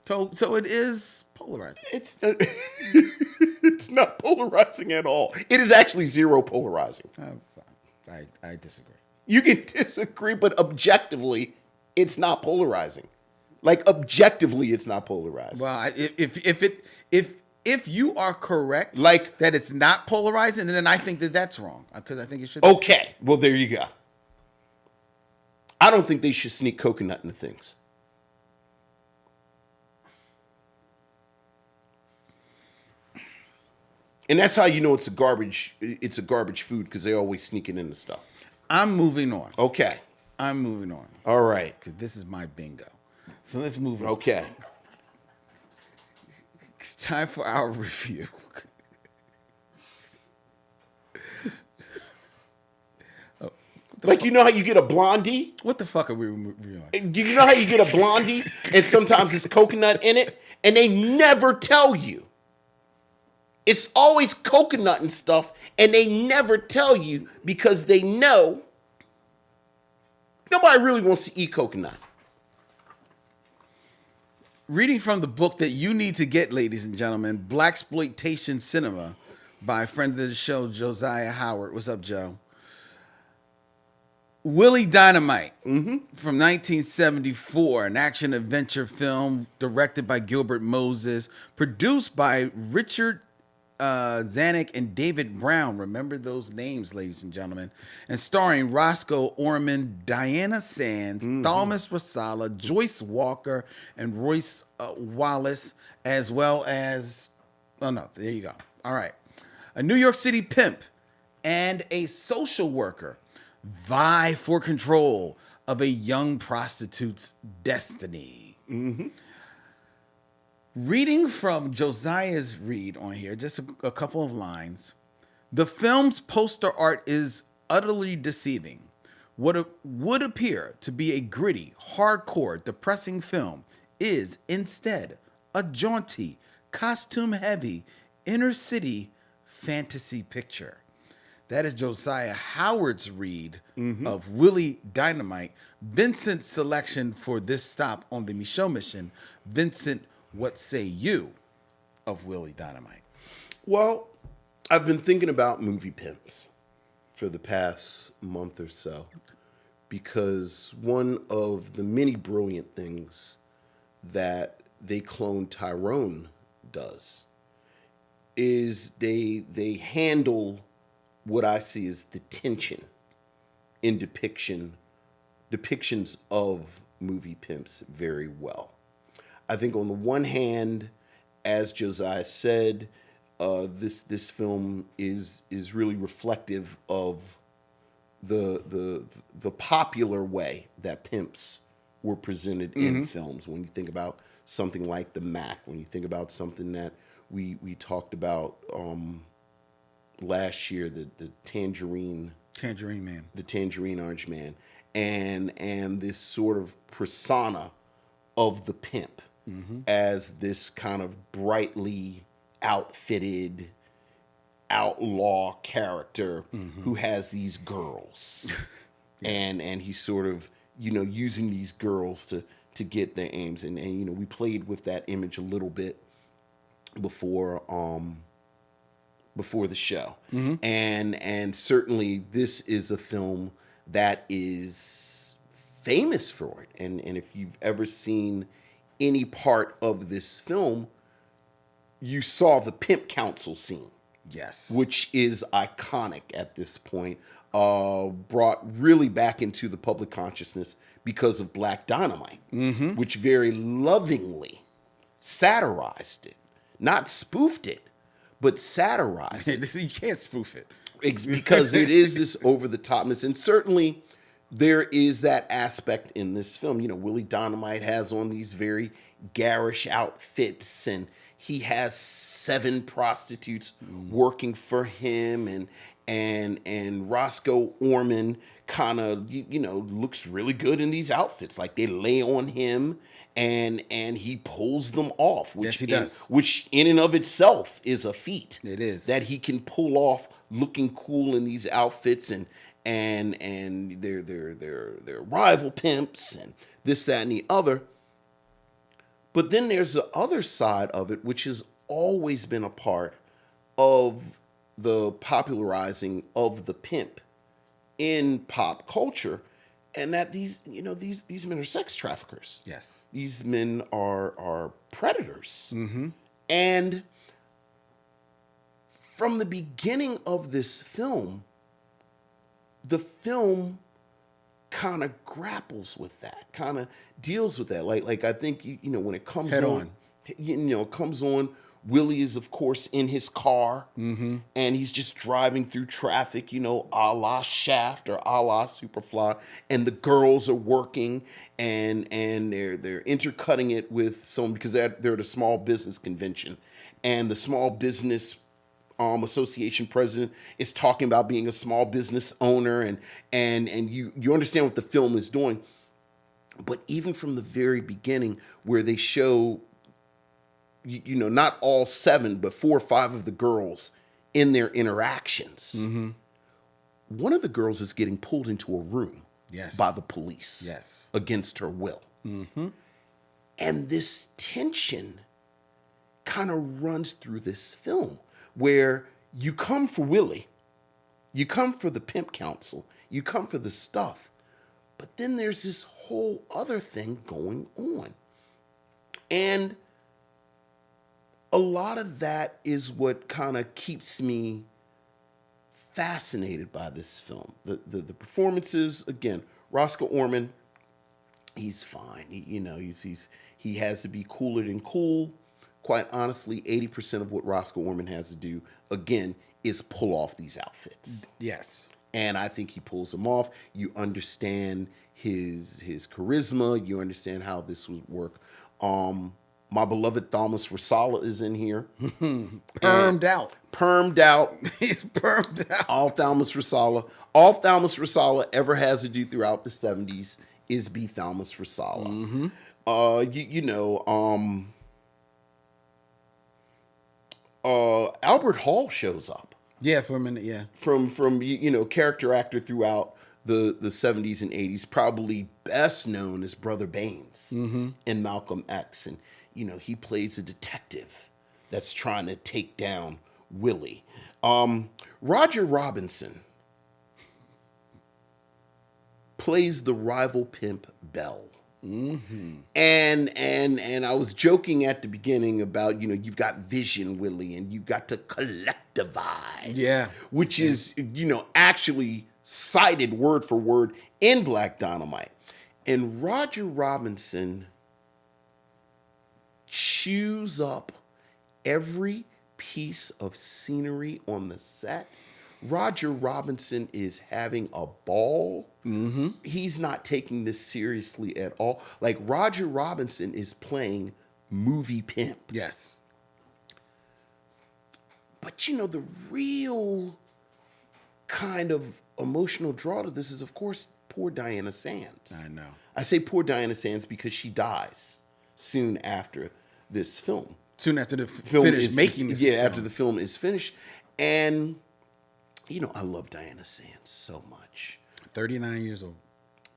So it is polarizing. it's it's not polarizing at all. It is actually zero polarizing. I disagree. You can disagree, but objectively, it's not polarizing. Like objectively, it's not polarizing. Well, if you are correct, Like- that it's not polarizing, then I think that that's wrong because I think it should. Be. Okay, well there you go. I don't think they should sneak coconut into things. And that's how you know it's a garbage food because they always sneak it into stuff. I'm moving on. Okay. I'm moving on All right. because this is my bingo. So let's move on. Okay. It's time for our review. Like you know how you get a blondie? What the fuck are we reviewing? Do you know how you get a blondie and sometimes it's coconut in it and they never tell you? It's always coconut and stuff and they never tell you because they know nobody really wants to eat coconut. Reading from the book that you need to get, ladies and gentlemen, Blaxploitation Cinema by a friend of the show, Josiah Howard. What's up, Joe? Willie Dynamite from 1974, an action-adventure film directed by Gilbert Moses, produced by Richard Zanuck and David Brown. Remember those names, ladies and gentlemen. And starring Roscoe Orman, Diana Sands, Thalmus Rasulala, Joyce Walker, and Royce Wallace, as well as... Oh, no, there you go. All right. A New York City pimp and a social worker vie for control of a young prostitute's destiny. Reading from Josiah's read on here, just a couple of lines. The film's poster art is utterly deceiving. What would appear to be a gritty, hardcore, depressing film is instead a jaunty, costume-heavy, inner-city fantasy picture. That is Josiah Howard's read of Willie Dynamite. Vincent's selection for this stop on the Micheaux mission. Vincent, what say you of Willie Dynamite? Well, I've been thinking about movie pimps for the past month or so because one of the many brilliant things that they clone Tyrone does is they handle what I see as the tension in depictions of movie pimps very well. I think on the one hand, as Josiah said, this film is really reflective of the popular way that pimps were presented in films. When you think about something like The Mac, when you think about something that we talked about last year, the Tangerine Man. the Tangerine Orange Man, and this sort of persona of the pimp as this kind of brightly outfitted outlaw character who has these girls, and he's sort of using these girls to get their aims, and we played with that image a little bit before the show. And certainly this is a film that is famous for it. And if you've ever seen any part of this film, you saw the pimp council scene. Yes. Which is iconic at this point, brought really back into the public consciousness because of Black Dynamite, which very lovingly satirized it. not spoofed it, but satirized it. You can't spoof it. Because it is this over the topness, and certainly there is that aspect in this film. You know, Willie Dynamite has on these very garish outfits, and he has 7 prostitutes working for him, and Roscoe Orman kind of looks really good in these outfits. Like, they lay on him, and he pulls them off. Which Yes, he does. Which in and of itself is a feat. It is. That he can pull off looking cool in these outfits, and they're rival pimps and this, that, and the other. But then there's the other side of it, which has always been a part of the popularizing of the pimp in pop culture, and that these men are sex traffickers. Yes. These men are predators. And from the beginning of this film, the film kind of grapples with that, kind of deals with that. Like I think when it comes Head on, it comes on. Willie is, of course, in his car, and he's just driving through traffic, a la Shaft or a la Superfly, and the girls are working, and they're intercutting it with someone because they're at a small business convention, and the small business association president is talking about being a small business owner, and you understand what the film is doing. But even from the very beginning, where they show not all 7, but 4 or 5 of the girls in their interactions. One of the girls is getting pulled into a room by the police against her will. And this tension kind of runs through this film, where you come for Willie, you come for the pimp council, you come for the stuff, but then there's this whole other thing going on. And a lot of that is what kind of keeps me fascinated by this film. The performances, again, Roscoe Orman, he's fine. He has to be cooler than cool. Quite honestly, 80% of what Roscoe Orman has to do, again, is pull off these outfits. Yes. And I think he pulls them off. You understand his charisma. You understand how this would work. My beloved Thalmus Rasulala is in here. Permed out. He's permed out. All Thalmus Rasulala. All Thalmus Rasulala ever has to do throughout the 70s is be Thalmus Rasulala. Albert Hall shows up. Yeah, for a minute, yeah. From character actor throughout the 70s and 80s, probably best known as Brother Baines in Malcolm X. And, he plays a detective that's trying to take down Willie. Roger Robinson plays the rival pimp Bell. And I was joking at the beginning about, you've got vision, Willie, and you've got to collectivize. Yeah. Which is, actually cited word for word in Black Dynamite. And Roger Robinson chews up every piece of scenery on the set. Roger Robinson is having a ball. He's not taking this seriously at all. Like, Roger Robinson is playing movie pimp. Yes. But, the real kind of emotional draw to this is, of course, poor Diana Sands. I know. I say poor Diana Sands because she dies soon after this film. Soon after the film is making this film. After the film is finished. And, I love Diana Sands so much. 39 years old.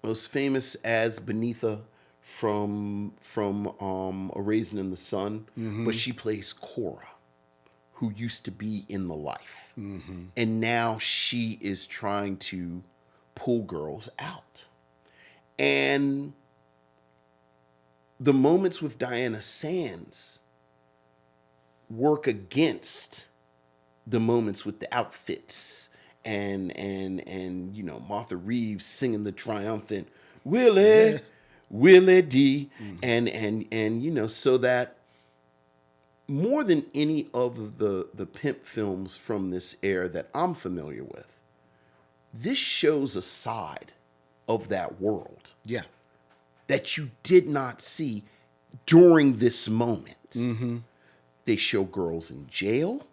Most famous as Benitha from A Raisin in the Sun, but she plays Cora, who used to be in The Life. And now she is trying to pull girls out. And the moments with Diana Sands work against the moments with the outfits and Martha Reeves singing the triumphant Willie D, and so that more than any of the pimp films from this era that I'm familiar with, this shows a side of that world Yeah. that you did not see during this moment. They show girls in jail.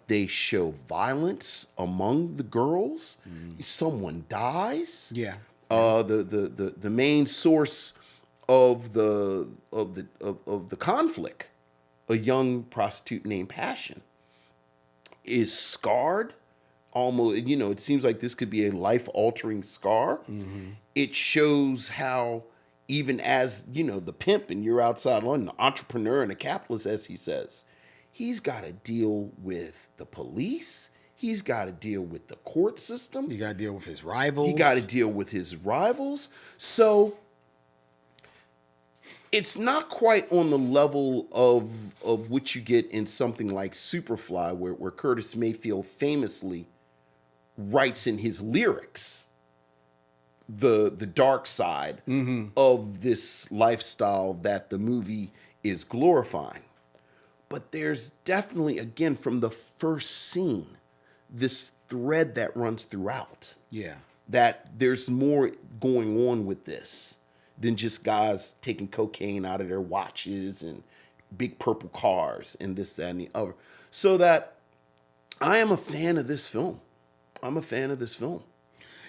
They show violence among the girls. Someone dies. Yeah. The main source of the conflict, a young prostitute named Passion, is scarred. Almost, it seems like this could be a life-altering scar. It shows how, even as, the pimp, and you're outside on the entrepreneur and a capitalist, as he says, he's got to deal with the police. He's got to deal with the court system. You got to deal with his rivals. He got to deal with his rivals. So it's not quite on the level of what you get in something like Superfly, where Curtis Mayfield famously writes in his lyrics the dark side of this lifestyle that the movie is glorifying. But there's definitely, again, from the first scene, this thread that runs throughout. Yeah. That there's more going on with this than just guys taking cocaine out of their watches and big purple cars and this, that, and the other. So that I am a fan of this film. I'm a fan of this film.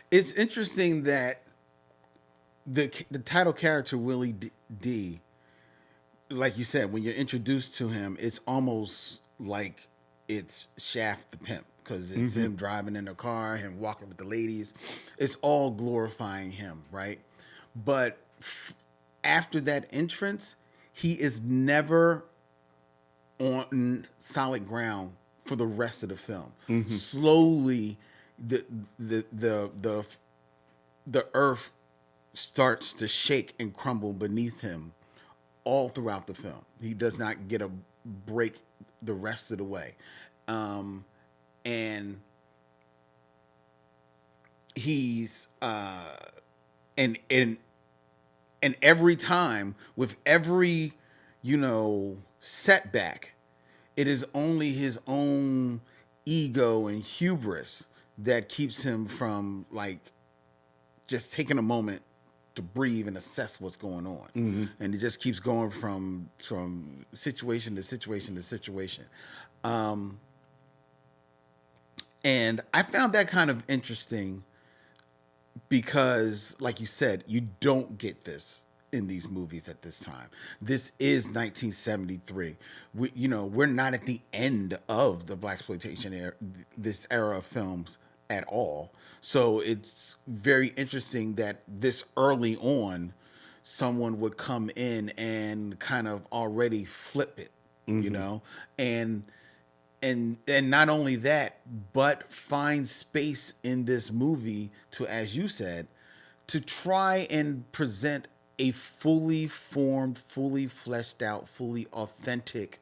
It's interesting that the title character, Willie D, like you said, when you're introduced to him, it's almost like it's Shaft the Pimp, because it's him driving in a car, him walking with the ladies. It's all glorifying him, right? But after that entrance, he is never on solid ground for the rest of the film. Slowly, the earth starts to shake and crumble beneath him all throughout the film. He does not get a break the rest of the way. And he's and every time, with every setback, it is only his own ego and hubris that keeps him from just taking a moment to breathe and assess what's going on. And it just keeps going from situation to situation to situation. And I found that kind of interesting because, like you said, you don't get this in these movies at this time. This is 1973. We're not at the end of the blaxploitation era, this era of films at all. So it's very interesting that this early on, someone would come in and kind of already flip it, and not only that, but find space in this movie to, as you said, to try and present a fully formed, fully fleshed out, fully authentic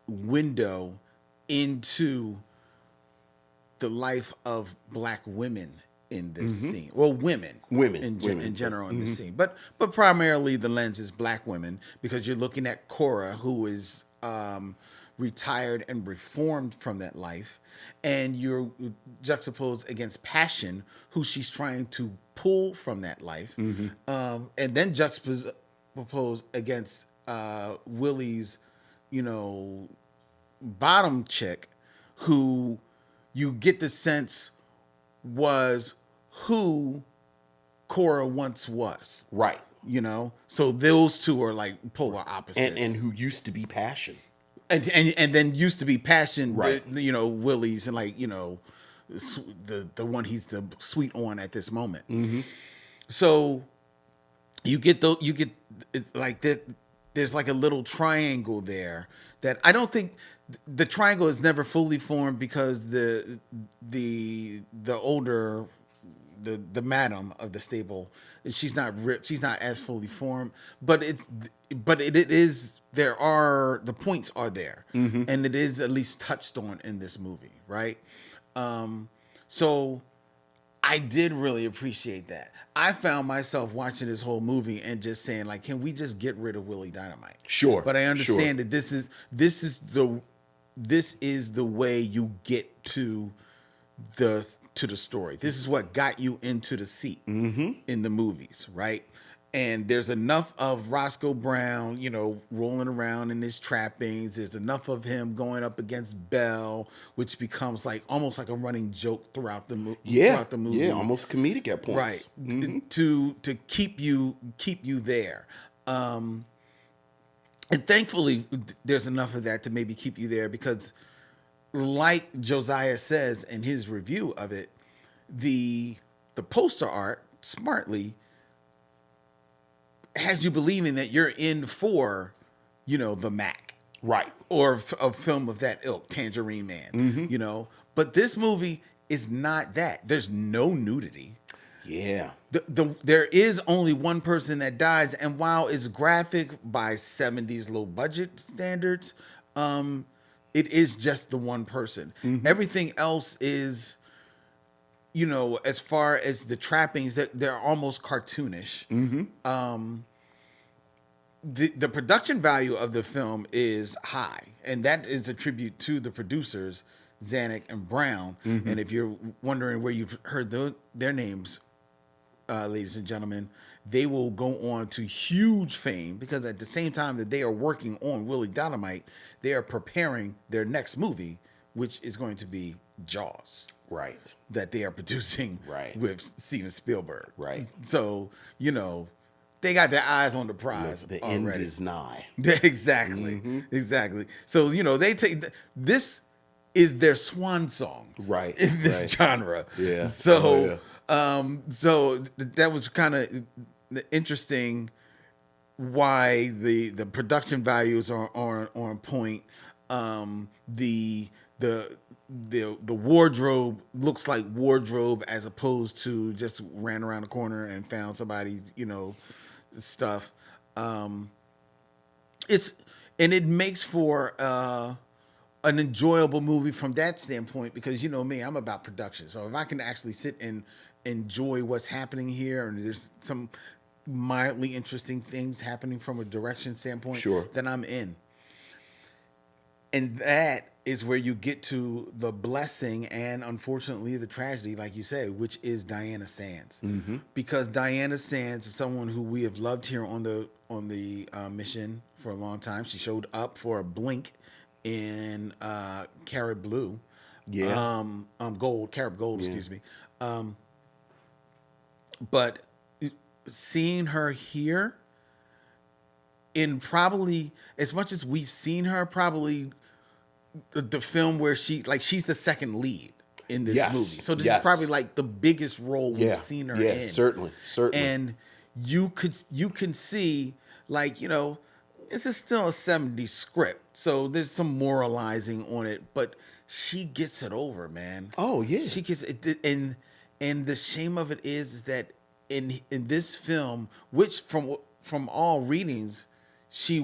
window into the life of Black women in this scene. Well, women in general in this scene, but primarily the lens is Black women, because you're looking at Cora, who is retired and reformed from that life, and you're juxtaposed against Passion, who she's trying to pull from that life, and then juxtaposed against Willie's, bottom chick, who you get the sense was who Cora once was. Right. So those two are like polar opposites. And who used to be Passion. And then used to be Passion, right? Willie's and the one he's the sweet on at this moment. So you get it's like that. There's like a little triangle there that I don't think the triangle is never fully formed, because the older the madam of the stable, she's not as fully formed, but it is, the points are there, and it is at least touched on in this movie, right? So I did really appreciate that. I found myself watching this whole movie and just saying, like, can we just get rid of Willie Dynamite? Sure, But I understand sure. that this is the way you get to the story. This is what got you into the seat in the movies, right? And there's enough of Roscoe Brown, rolling around in his trappings. There's enough of him going up against Bell, which becomes like almost like a running joke throughout the movie. Yeah, Throughout the movie, yeah, almost comedic at points. right? To keep you there. And thankfully, there's enough of that to maybe keep you there because, like Josiah says in his review of it, the poster art smartly has you believing that you're in for, the Mac, Right. or a film of that ilk, Tangerine Man, But this movie is not that. There's no nudity. Yeah. There is only one person that dies, and while it's graphic by 70s low budget standards, it is just the one person. Everything else is, as far as the trappings, that they're almost cartoonish. The production value of the film is high, and that is a tribute to the producers, Zanuck and Brown. And if you're wondering where you've heard their names, ladies and gentlemen, they will go on to huge fame because at the same time that they are working on Willie Dynamite, they are preparing their next movie, which is going to be Jaws. Right. That they are producing Right. with Steven Spielberg. Right. So, they got their eyes on the prize. The already. end is nigh. Exactly. Exactly. So, they take this is their swan song. Right, In this right. genre. Yeah. So, Oh, that was kind of interesting why the production values are on point. The wardrobe looks like wardrobe as opposed to just ran around the corner and found somebody's, stuff. It makes for an enjoyable movie from that standpoint because me, I'm about production. So if I can actually sit and enjoy what's happening here and there's some mildly interesting things happening from a direction standpoint, Sure. then I'm in. And that is where you get to the blessing and unfortunately the tragedy, like you say, which is Diana Sands. Because Diana Sands is someone who we have loved here on the mission for a long time. She showed up for a blink in Carrot Blue. Yeah. Carrot Gold, excuse me. But seeing her here in probably as much as we've seen her, probably the film where she's the second lead in this Yes, movie. So this yes. is probably like the biggest role we've seen her in. Certainly. And you can see this is still a 70s script. So there's some moralizing on it, but she gets it over, man. Oh, yeah. She gets it, and the shame of it is that in this film, which from all readings, she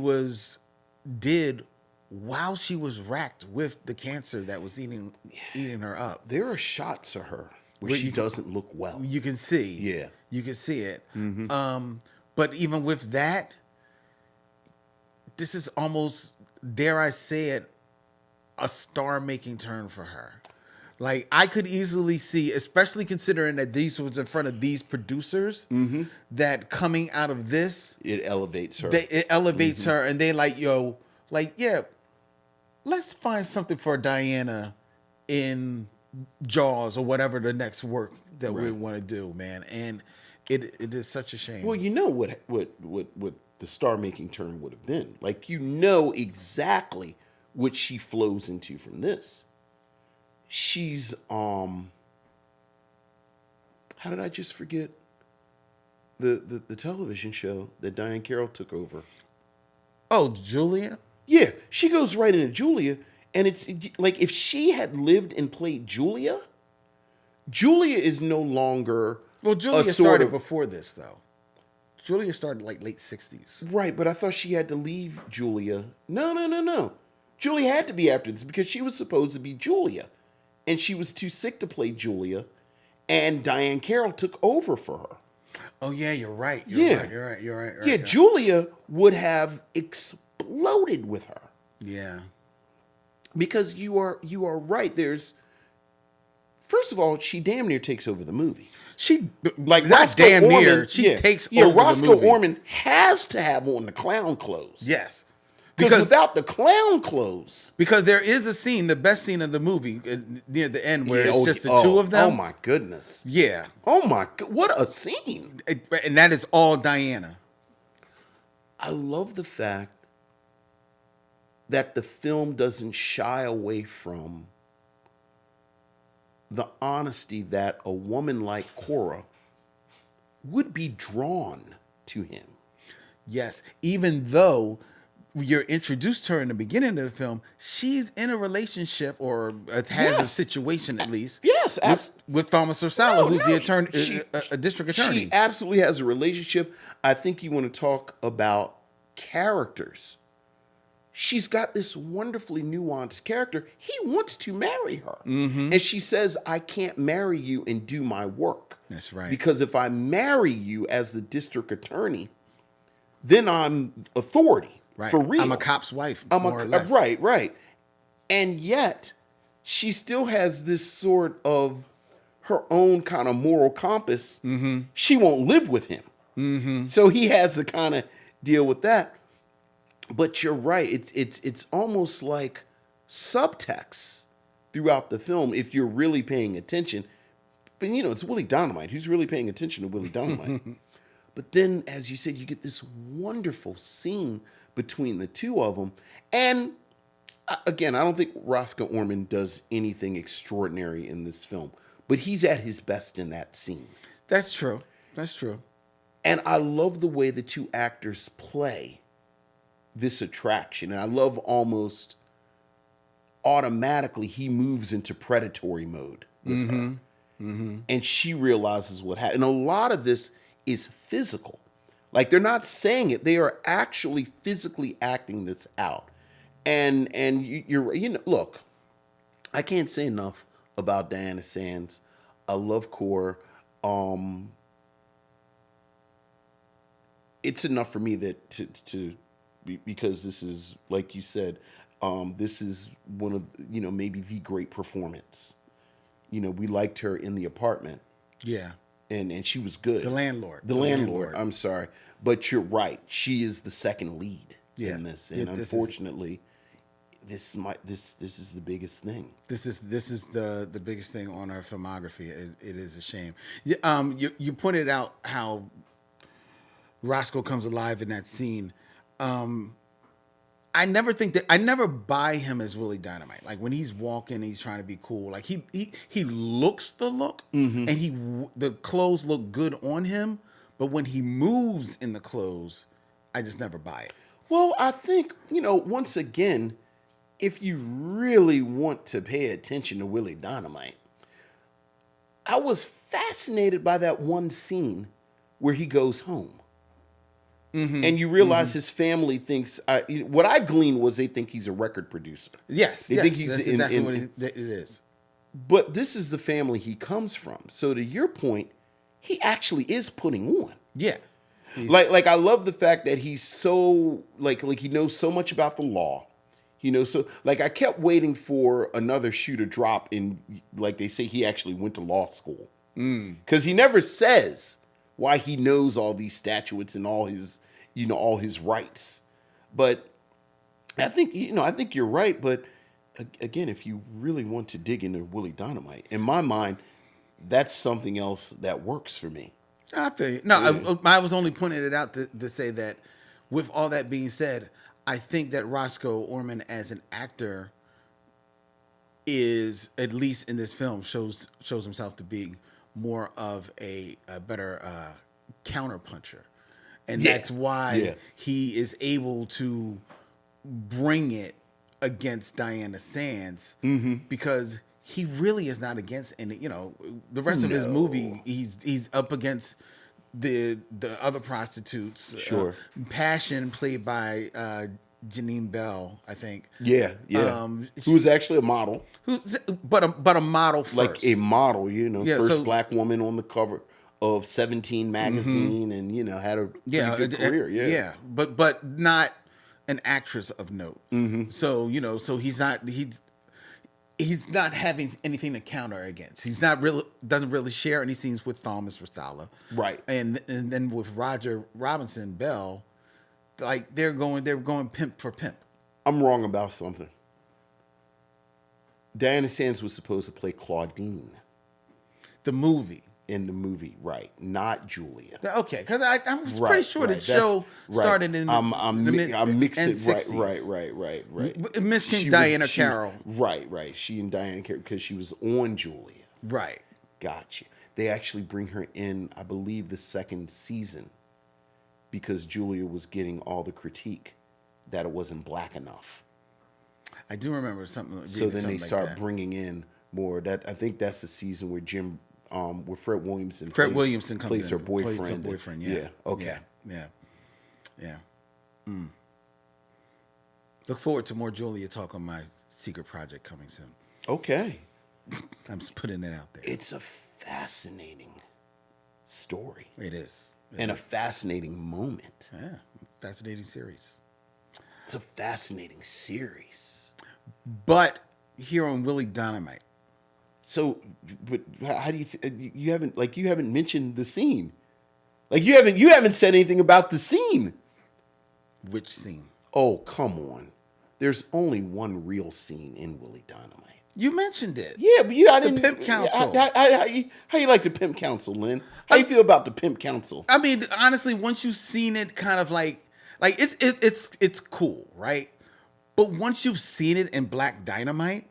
did while she was racked with the cancer that was eating her up. There are shots of her where she doesn't look well. You can see. Yeah. You can see it. But even with that, this is almost, dare I say it, a star-making turn for her. Like, I could easily see, especially considering that these was in front of these producers, that coming out of this, It elevates her. it elevates her, and they let's find something for Diana in Jaws or whatever the next work that we want to do, man. And it is such a shame. Well, you know what the star-making turn would have been. Like, exactly what she flows into from this. She's how did I just forget the television show that Diane Carroll took over? Oh, Julia? Yeah, she goes right into Julia, and it's like if she had lived and played Julia is no longer Well, Julia sort started of- before this, though. Julia started like late 60s. Right, but I thought she had to leave Julia. No. Julia had to be after this because she was supposed to be Julia. And she was too sick to play Julia. and Diane Carroll took over for her. Oh yeah, you're right. Yeah. You're right. Yeah, Julia would have exploded with her Yeah. because you are right. First of all, she damn near takes over the movie. She Like not Roscoe damn Orman, near. She yeah, takes yeah. over Roscoe the movie. Orman has to have on the clown clothes. Yes. because without the clown clothes, Because there is a scene, the best scene of the movie, near the end, where yeah, it's just the two of them. Oh my goodness! Yeah. Oh my, what a scene! And that is all Diana. I love the fact that the film doesn't shy away from the honesty that a woman like Cora would be drawn to him. Yes. Even though you're introduced to her in the beginning of the film, she's in a relationship or has a Yes. situation at least. Yes, with Thalmus Rasulala, No, who's no, the attorney, she- a district attorney. She absolutely has a relationship. I think you want to talk about characters. She's got this wonderfully nuanced character. He wants to marry her. And she says, I can't marry you and do my work. That's right. Because if I marry you as the district attorney, then I'm authority Right. for real. I'm a cop's wife, I'm more or less. right. And yet, she still has this sort of her own kind of moral compass. She won't live with him. So he has to kind of deal with that. But you're right. It's almost like subtext throughout the film if you're really paying attention. But you know, it's Willie Dynamite. Who's really paying attention to Willie Dynamite? But then, as you said, you get this wonderful scene between the two of them. And again, I don't think Roscoe Orman does anything extraordinary in this film, but he's at his best in that scene. That's true. That's true. And I love the way the two actors play this attraction. And I love almost automatically he moves into predatory mode with her. And she realizes what happened. And a lot of this is physical. Like they're not saying it. They are actually physically acting this out. And you know, look, I can't say enough about Diana Sands. I love Cora. It's enough for me that because this is, like you said, this is one of, you know, maybe the great performance. You know, we liked her in The Apartment. Yeah. And she was good. The landlord. The landlord. I'm sorry. But you're right. She is the second lead Yeah. in this. And Yeah, this unfortunately, this is the biggest thing. This is the biggest thing on our filmography. It is a shame. You pointed out how Roscoe comes alive in that scene. I never buy him as Willie Dynamite. Like when he's walking, he's trying to be cool. Like he looks the look, and the clothes look good on him. But when he moves in the clothes, I just never buy it. Well, I think, you know, once again, if you really want to pay attention to Willie Dynamite, I was fascinated by that one scene where he goes home. And you realize his family thinks, what I gleaned was they think he's a record producer. Yes, They think he's that's in- exactly in- what it is. But this is the family he comes from. So to your point, he actually is putting on. Yeah. Like I love the fact that he's so like he knows so much about the law. You know, so like I kept waiting for another shoe to drop in, like they say he actually went to law school. Because he never says why he knows all these statutes and all his, you know, all his rights. But I think you're right. But again, if you really want to dig into Willie Dynamite, in my mind, that's something else that works for me. I feel you. No, I was only pointing it out to say that with all that being said, I think that Roscoe Orman as an actor is, at least in this film, shows himself to be more of a better counterpuncher. And Yeah. that's why Yeah. he is able to bring it against Diana Sands because he really is not against any, you know, the rest of his movie, he's up against the other prostitutes. Sure. Passion, played by Janine Bell, I think. Yeah. Who was actually a model, But a model first. like a model, Yeah, first so- black woman on the cover of 17 magazine, and had a pretty good career. Yeah. but not an actress of note. So so he's not having anything to counter against. He's not really doesn't really share any scenes with Thalmus Rasulala. Right. And then with Roger Robinson Bell, like they're going pimp for pimp. I'm wrong about something. Diana Sands was supposed to play Claudine The movie. in the movie, right? Not Julia. Okay, because I'm pretty Right, sure the right. show That's- started in I'm mixing end 60s. right. Miss King She Diana she Carroll. Right. She and Diana Carroll, because she was on Julia. Right. Gotcha. They actually bring her in, I believe, the second season, because Julia was getting all the critique that it wasn't black enough. I do remember something. So then they like start that. bringing in more. I think that's the season where where Fred Williamson Williamson plays her boyfriend. Plays her boyfriend. Yeah. Okay. Yeah. Look forward to more Julia talk on my secret project coming soon. Okay. I'm just putting it out there. It's a fascinating story It is. and a fascinating moment. Yeah. Fascinating series. It's a fascinating series. But here on Willie Dynamite. So, but how do you haven't mentioned the scene? Like you haven't said anything about the scene. Which scene? Oh, come on. There's only one real scene in Willie Dynamite. You mentioned it. Yeah, but I didn't. Pimp Council. How you like the Pimp Council, Lynn? How you feel about the Pimp Council? I mean, honestly, once you've seen it, kind of like it's cool, right? But once you've seen it in Black Dynamite,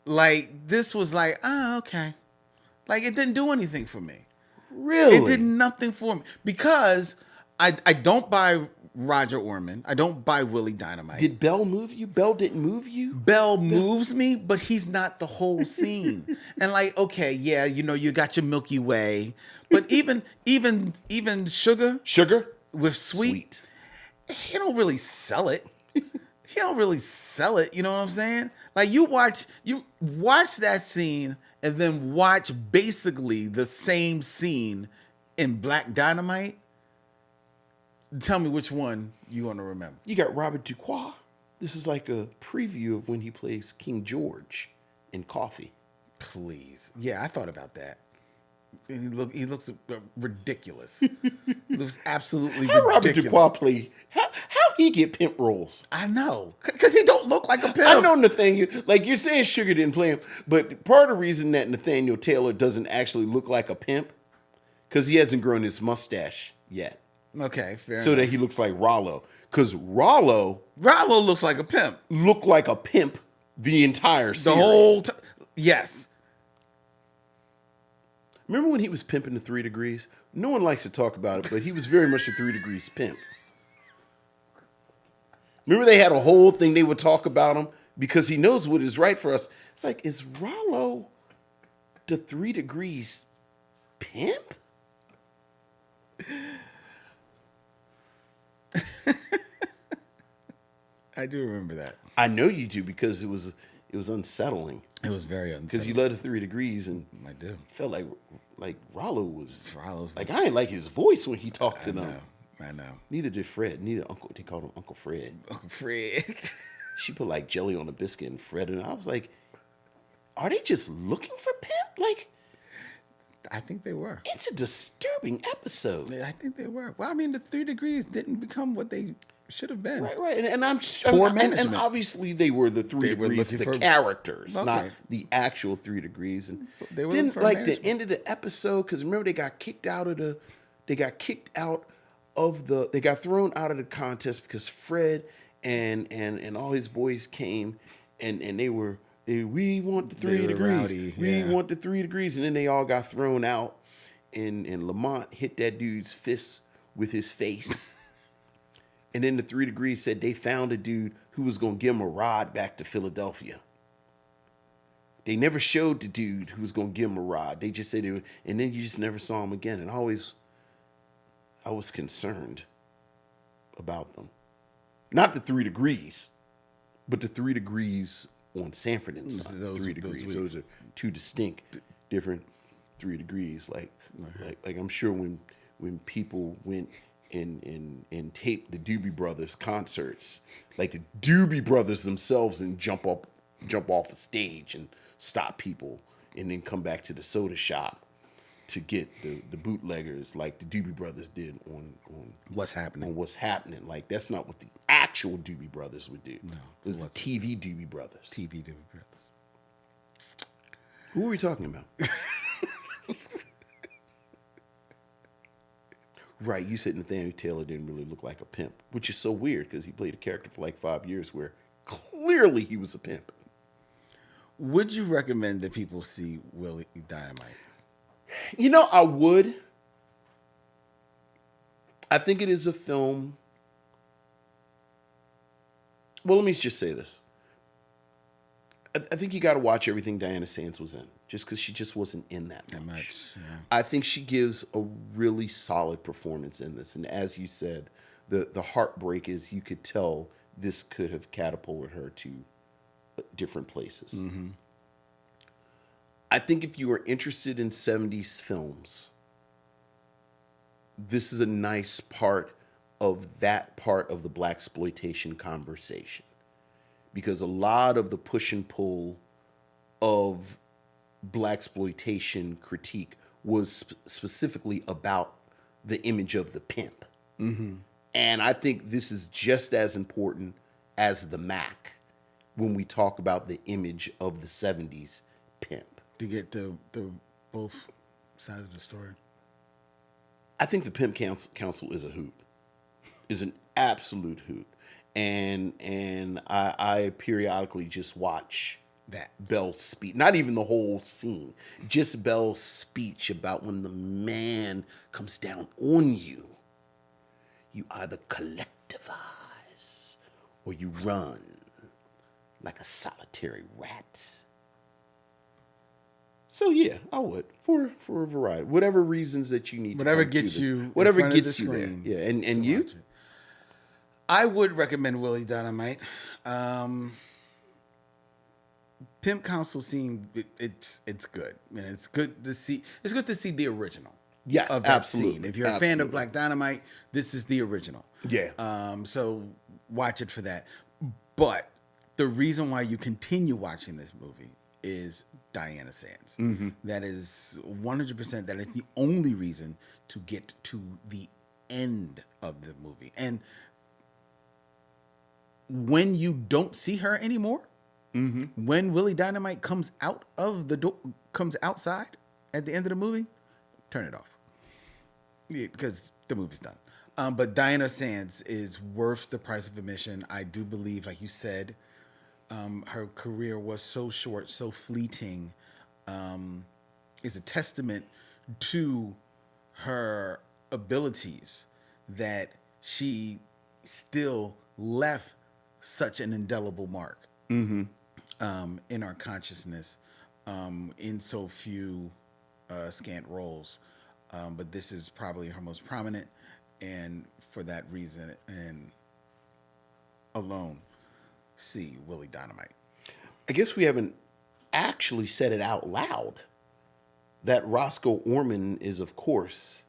like this was like, okay, like it didn't do anything for me. Really? It did nothing for me because I don't buy Roger Orman. I don't buy Willie Dynamite. Did Bell move you? Bell didn't move you? Bell moves me, but he's not the whole scene. And like, okay, yeah, you got your Milky Way, but even Sugar with Sweet, he don't really sell it. He don't really sell it. You know what I'm saying? Like you watch that scene and then watch basically the same scene in Black Dynamite. Tell me which one you want to remember. You got Robert Duquois. This is like a preview of when he plays King George in Coffee. Please. Yeah, I thought about that. He looks ridiculous. Looks absolutely How Robert ridiculous. Duquois play? How he get pimp roles? I know, because he don't look like a pimp. I know Nathaniel. Like you're saying, Sugar didn't play him, but part of the reason that Nathaniel Taylor doesn't actually look like a pimp, because he hasn't grown his mustache yet. Okay, fair So enough. that he looks like Rollo. Because Rollo Rollo looks like a pimp. looked like a pimp the entire The series. whole time. Yes. Remember when he was pimping the 3 Degrees? No one likes to talk about it, but he was very much a 3 Degrees pimp. Remember they had a whole thing they would talk about him because he knows what is right for us. It's like, is Rollo the 3 Degrees pimp? I do remember that. I know you do because it was unsettling. It was very Because unsettling. you led the 3 Degrees and I do. felt like Rollo was Rollo's like I didn't like his voice when he talked to them. I know. Neither did Fred. Neither Uncle. They called him Uncle Fred. Uncle Fred. She put like jelly on a biscuit and Fred, and I was like, are they just looking for pimp? Like, I think they were. it's a disturbing episode. I think they were. Well, I mean, the 3 Degrees didn't become what they should have been. Right. And Poor and management. obviously they were the 3 They were Degrees, looking the for- characters, Okay. not the actual 3 Degrees. And They were didn't looking for like the management. end of the episode because remember they got thrown out of the contest because Fred and all his boys came and we want the 3 They were Degrees. rowdy, We yeah. want the 3 Degrees. And then they all got thrown out and Lamont hit that dude's fist with his face. And then the 3 Degrees said they found a dude who was going to give him a ride back to Philadelphia. They never showed the dude who was going to give him a ride. They just said and then you just never saw him again. And I was concerned about them. Not the 3 degrees, but the 3 degrees on Sanford and Son. Those- 3 those degrees. weeks. Those are two distinct, different 3 degrees. Like I'm sure when people went and taped the Doobie Brothers concerts, like the Doobie Brothers themselves, and jump off a stage and stop people, and then come back to the soda shop to get the bootleggers, like the Doobie Brothers did on What's Happening? on What's Happening. Like, that's not what the actual Doobie Brothers would do. No, it was the TV Doobie Brothers. TV Doobie Brothers. Who are we talking about? Right, you said Nathaniel Taylor didn't really look like a pimp, which is so weird because he played a character for like 5 years where clearly he was a pimp. Would you recommend that people see Willie Dynamite? You know, I would. I think it is a film. Well, let me just say this. I think you got to watch everything Diana Sands was in, just because she just wasn't in that much. Yeah. I think she gives a really solid performance in this. And as you said, the heartbreak is, you could tell this could have catapulted her to different places. Mm-hmm. I think if you are interested in 70s films, this is a nice part of that part of the blaxploitation conversation. Because a lot of the push and pull of blaxploitation critique was specifically about the image of the pimp. Mm-hmm. And I think this is just as important as the Mac when we talk about the image of the 70s pimp. To get the both sides of the story. I think the Pimp Council is a hoot, is an absolute hoot. And I periodically just watch That. Belle's speech, not even the whole scene, just Belle's speech about when the man comes down on you, you either collectivize or you run like a solitary rat. So yeah, I would for a variety, whatever reasons that you need. Whatever to come to gets this. you in whatever front of gets the you there. screen Yeah, and to you. watch it. I would recommend Willie Dynamite. Pimp Council scene, it's good. Man, it's good to see. It's good to see the original. Yes, Of that absolutely. scene. If you're a fan of Absolutely. Black Dynamite, this is the original. Yeah. So watch it for that. But the reason why you continue watching this movie is Diana Sands. Mm-hmm. That is 100%. That is the only reason to get to the end of the movie. And when you don't see her anymore, when Willie Dynamite comes out of the door, comes outside at the end of the movie, turn it off. Because the movie's done. But Diana Sands is worth the price of admission. I do believe, like you said, her career was so short, so fleeting. Is a testament to her abilities that she still left such an indelible mark in our consciousness in so few scant roles. But this is probably her most prominent, and for that reason and alone, see Willie Dynamite. I guess we haven't actually said it out loud that Roscoe Orman is, of course,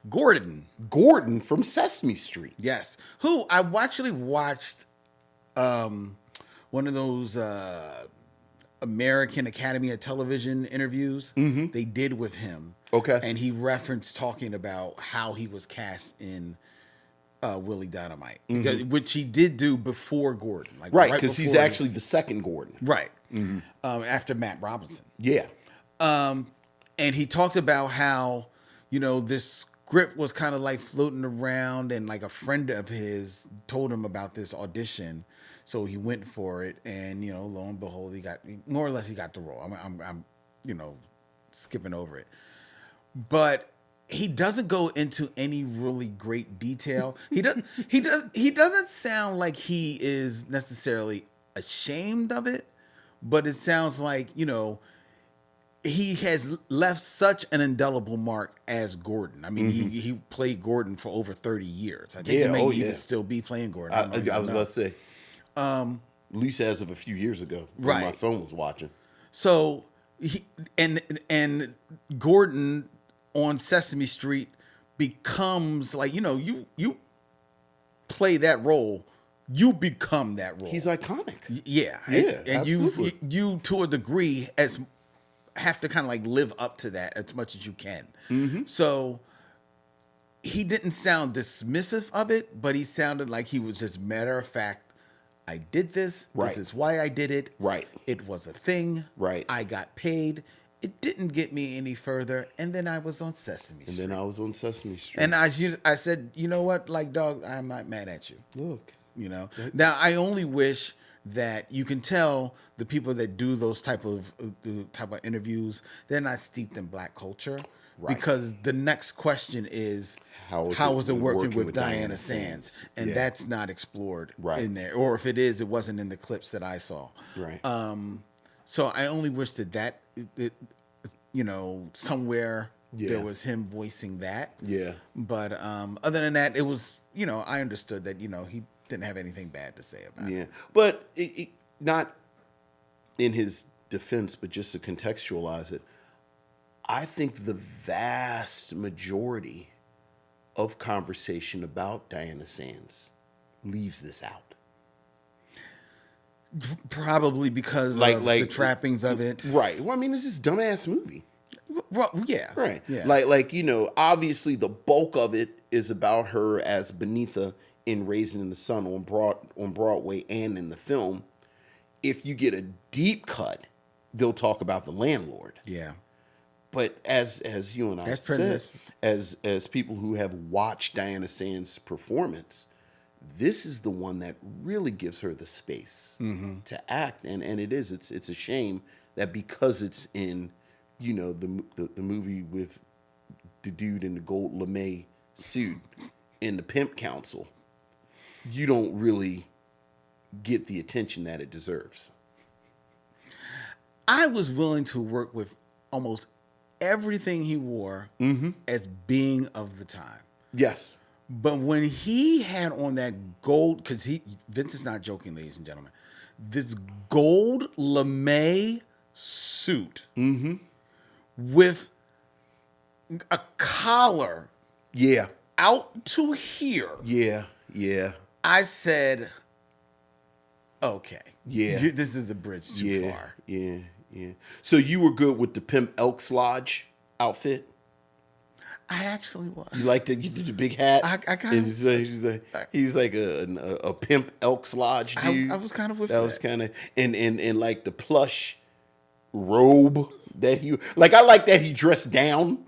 Gordon, from Sesame Street. yes, who I actually watched one of those American Academy of Television interviews they did with him. Okay. And he referenced talking about how he was cast in Willie Dynamite, because, which he did do before Gordon. Like Right, because he's before- actually the second Gordon. right after Matt Robinson. Yeah. And he talked about how, this script was kind of like floating around, and like a friend of his told him about this audition. So he went for it, and, lo and behold, he got the role. I'm skipping over it. But he doesn't go into any really great detail. He doesn't sound like he is necessarily ashamed of it, but it sounds like, he has left such an indelible mark as Gordon. I mean, he played Gordon for over 30 years. I think he Yeah, may oh, even yeah. still be playing Gordon. I don't even was know. about to say, at least as of a few years ago, when my Right. son was watching. So and Gordon on Sesame Street becomes like, you play that role, you become that role. He's iconic. Yeah, Yeah, and absolutely. you to a degree as have to kind of like live up to that as much as you can. So he didn't sound dismissive of it, but he sounded like he was just matter of fact. I did this. Right. This is why I did it. Right. It was a thing. Right. I got paid. It didn't get me any further, and then I was on Sesame Street. And then I was on Sesame Street. And I said, you know what, like, dog, I'm not mad at you. Look. Now I only wish that you can tell the people that do those type of interviews, they're not steeped in Black culture, because the next question is how was it working with Diana Sands, and that's not explored in there, or if it is, it wasn't in the clips that I saw. Right. So I only wish that somewhere there was him voicing that. Yeah. But other than that, it was, I understood that, he didn't have anything bad to say about it. Yeah. But not in his defense, but just to contextualize it, I think the vast majority of conversation about Diana Sands leaves this out. Probably because Like of the trappings of it. Right. Well, I mean, this is a dumbass movie. Well, yeah. Right. Yeah. Obviously the bulk of it is about her as Beneatha in Raisin in the Sun on Broadway and in the film. If you get a deep cut, they'll talk about the landlord. Yeah. But as you and I That's said, pretty- as people who have watched Diana Sands' performance, this is the one that really gives her the space to act, and it's a shame that because it's in the movie with the dude in the gold lame suit in the Pimp Council, you don't really get the attention that it deserves. I was willing to work with almost everything he wore as being of the time. Yes. But when he had on that gold, because Vince is not joking, ladies and gentlemen, this gold lame suit with a collar Yeah. out to here, Yeah. Yeah. I said, okay. Yeah. This is a bridge too far. Yeah. Yeah. So you were good with the Pimp Elks Lodge outfit? I actually was. You liked it? You did the big hat? I kind of. He was like a Pimp Elks Lodge dude. I was kind of with that. Was kind of, and like the plush robe that he, like, I like that he dressed down.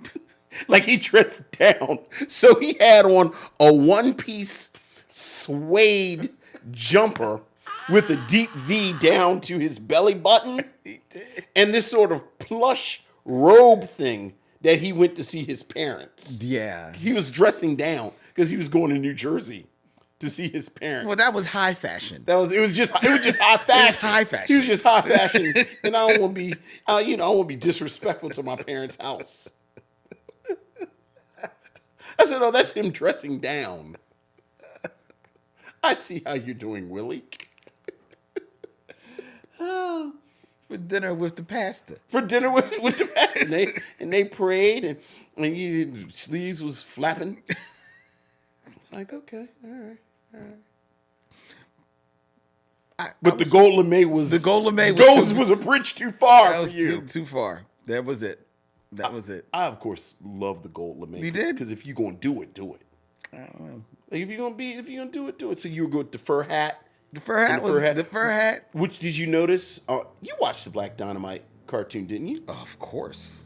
Like he dressed down. So he had on a one-piece suede jumper with a deep V down to his belly button. He did. And this sort of plush robe thing that he went to see his parents. Yeah. He was dressing down because he was going to New Jersey to see his parents. Well, that was high fashion. It was just high fashion. It was high fashion. He was just high fashion, and I don't want to be, I don't want to be disrespectful to my parents' house. I said, "Oh, that's him dressing down." I see how you're doing, Willie. For dinner with the pastor. For dinner with the pastor, and they prayed, and sleeves was flapping. It's like, okay, all right. But the gold lame was was a bridge too far That for was you. too far. That was it. That was it. I of course love the gold lame. You did? Because if you're gonna do it, do it. I don't know. Like if you're gonna do it, do it. So you were good with the fur hat. The fur hat the fur hat. Which did you notice? You watched the Black Dynamite cartoon, didn't you? Of course.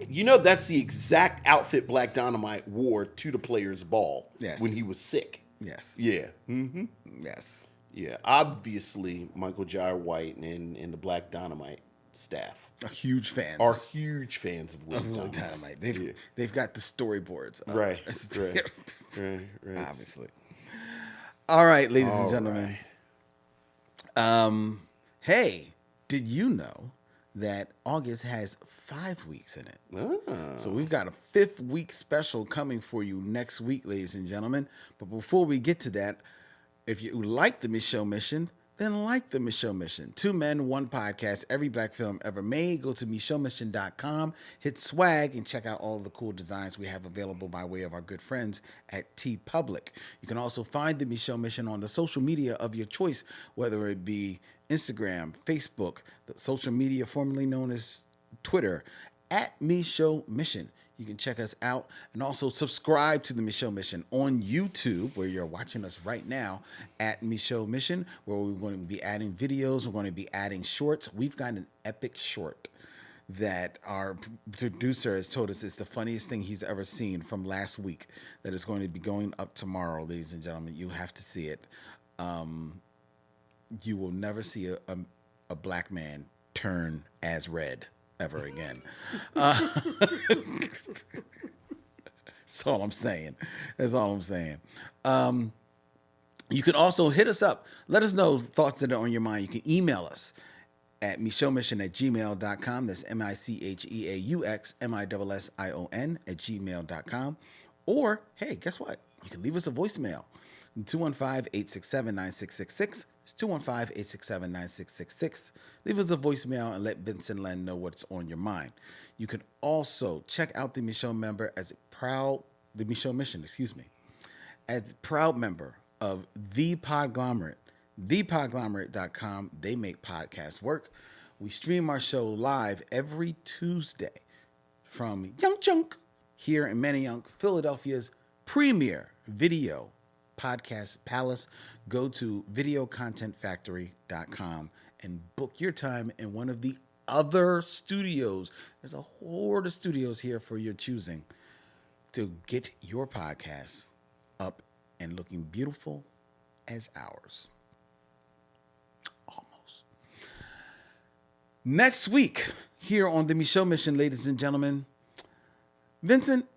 You know that's the exact outfit Black Dynamite wore to the Players' Ball when he was sick. Yes. Yeah. Mm-hmm. Yes. Yeah. Obviously, Michael Jai White and the Black Dynamite staff Are huge fans. are huge fans of Willie of Willie Dynamite. Dynamite. They've got the storyboards. up. Right. Right. Obviously. All right, ladies and All gentlemen. Hey, did you know that August has 5 weeks in it. Ah. So we've got a 5th week special coming for you next week, ladies and gentlemen. But before we get to that, if you like the Micheaux Mission, then like the Micheaux Mission. 2 men, 1 podcast, every black film ever made. Go to MicheauxMission.com, hit swag, and check out all the cool designs we have available by way of our good friends at TeePublic. You can also find the Micheaux Mission on the social media of your choice, whether it be Instagram, Facebook, the social media formerly known as Twitter, at Micheaux Mission. You can check us out and also subscribe to the Micheaux Mission on YouTube, where you're watching us right now at Micheaux Mission, where we're going to be adding videos. We're going to be adding shorts. We've got an epic short that our producer has told us is the funniest thing he's ever seen from last week that is going to be going up tomorrow, ladies and gentlemen. You have to see it. You will never see a black man turn as red ever again. That's all I'm saying. That's all I'm saying. You can also hit us up. Let us know thoughts that are on your mind. You can email us at micheauxmission@gmail.com. That's MICHEAUXMISSION @gmail.com. Or, hey, guess what? You can leave us a voicemail. 215-867-9666. It's 215-867-9666. Leave us a voicemail and let Vincent Len know what's on your mind. You can also check out the Micheaux Mission, as a proud member of The Podglomerate, thepodglomerate.com. They make podcasts work. We stream our show live every Tuesday from Young Chunk here in Manayunk, Philadelphia's premier video podcast palace. Go to videocontentfactory.com and book your time in one of the other studios. There's a horde of studios here for your choosing to get your podcast up and looking beautiful as ours. Almost. Next week, here on the Micheaux Mission, ladies and gentlemen, Vincent,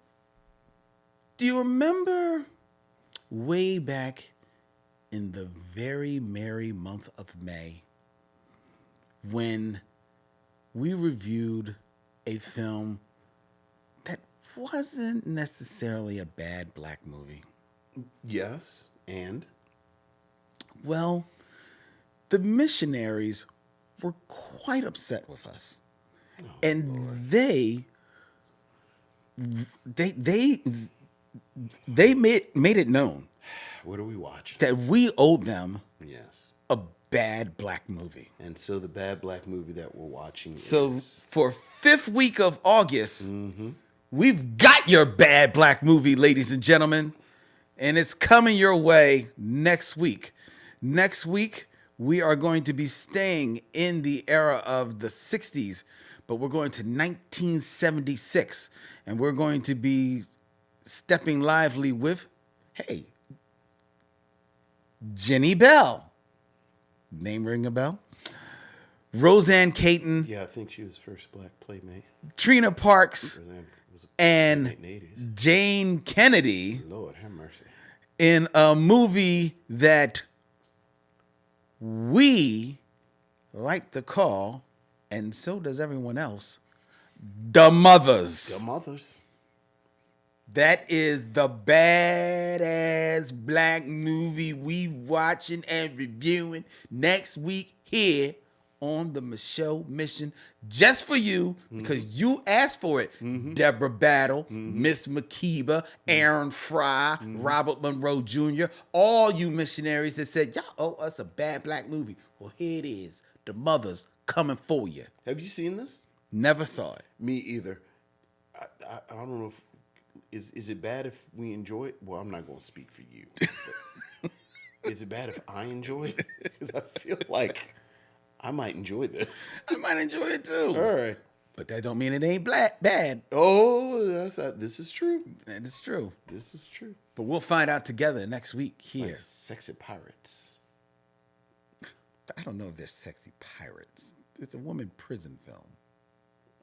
do you remember way back in the very merry month of May when we reviewed a film that wasn't necessarily a bad black movie? Yes, and? Well, the missionaries were quite upset with us. Oh, and Lord. they made it known What are we watching? that we owed them Yes. a bad black movie. And so the bad black movie that we're watching So is... for 5th week of August, we've got your bad black movie, ladies and gentlemen, and it's coming your way next week. Next week, we are going to be staying in the era of the 60s, but we're going to 1976, and we're going to be stepping lively with, hey, Jenny Bell. Name ring a bell? Roseanne Caton, Yeah, I think she was the first black playmate. Trina Parks, Roseanne was a and playmate in the 80s. Jane Kennedy Lord have mercy. in a movie that we like to call, and so does everyone else, The Mothers. The mothers. That is the badass black movie we watching and reviewing next week here on the Micheaux Mission, just for you, because you asked for it. Deborah Battle, Miss McKeeba, Aaron Fry, Robert Monroe Jr., all you missionaries that said, y'all owe us a bad black movie. Well, here it is. The Mothers coming for you. Have you seen this? Never saw it. Me either. I don't know if... Is it bad if we enjoy it? Well, I'm not going to speak for you. But is it bad if I enjoy it? Because I feel like I might enjoy this. I might enjoy it too. All right. But that don't mean it ain't bad. Oh, this is true. That is true. This is true. But we'll find out together next week here. Like sexy pirates. I don't know if they're sexy pirates. It's a woman prison film.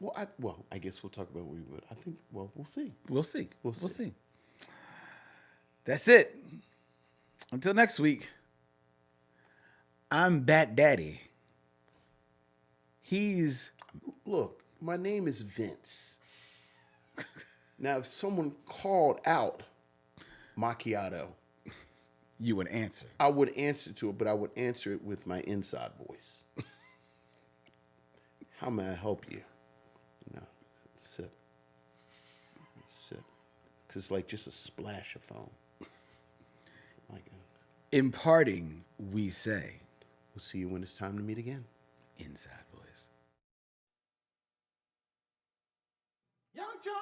Well, I guess we'll talk about what we would. I think, well, we'll see. We'll see. We'll see. That's it. Until next week, I'm Bat Daddy. He's Look, my name is Vince. Now, if someone called out macchiato, You would answer. I would answer to it, but I would answer it with my inside voice. How may I help you? You know, sip. Sip. Because like just a splash of foam. Like, Imparting, we say. we'll see you when it's time to meet again. Inside voice. Young John.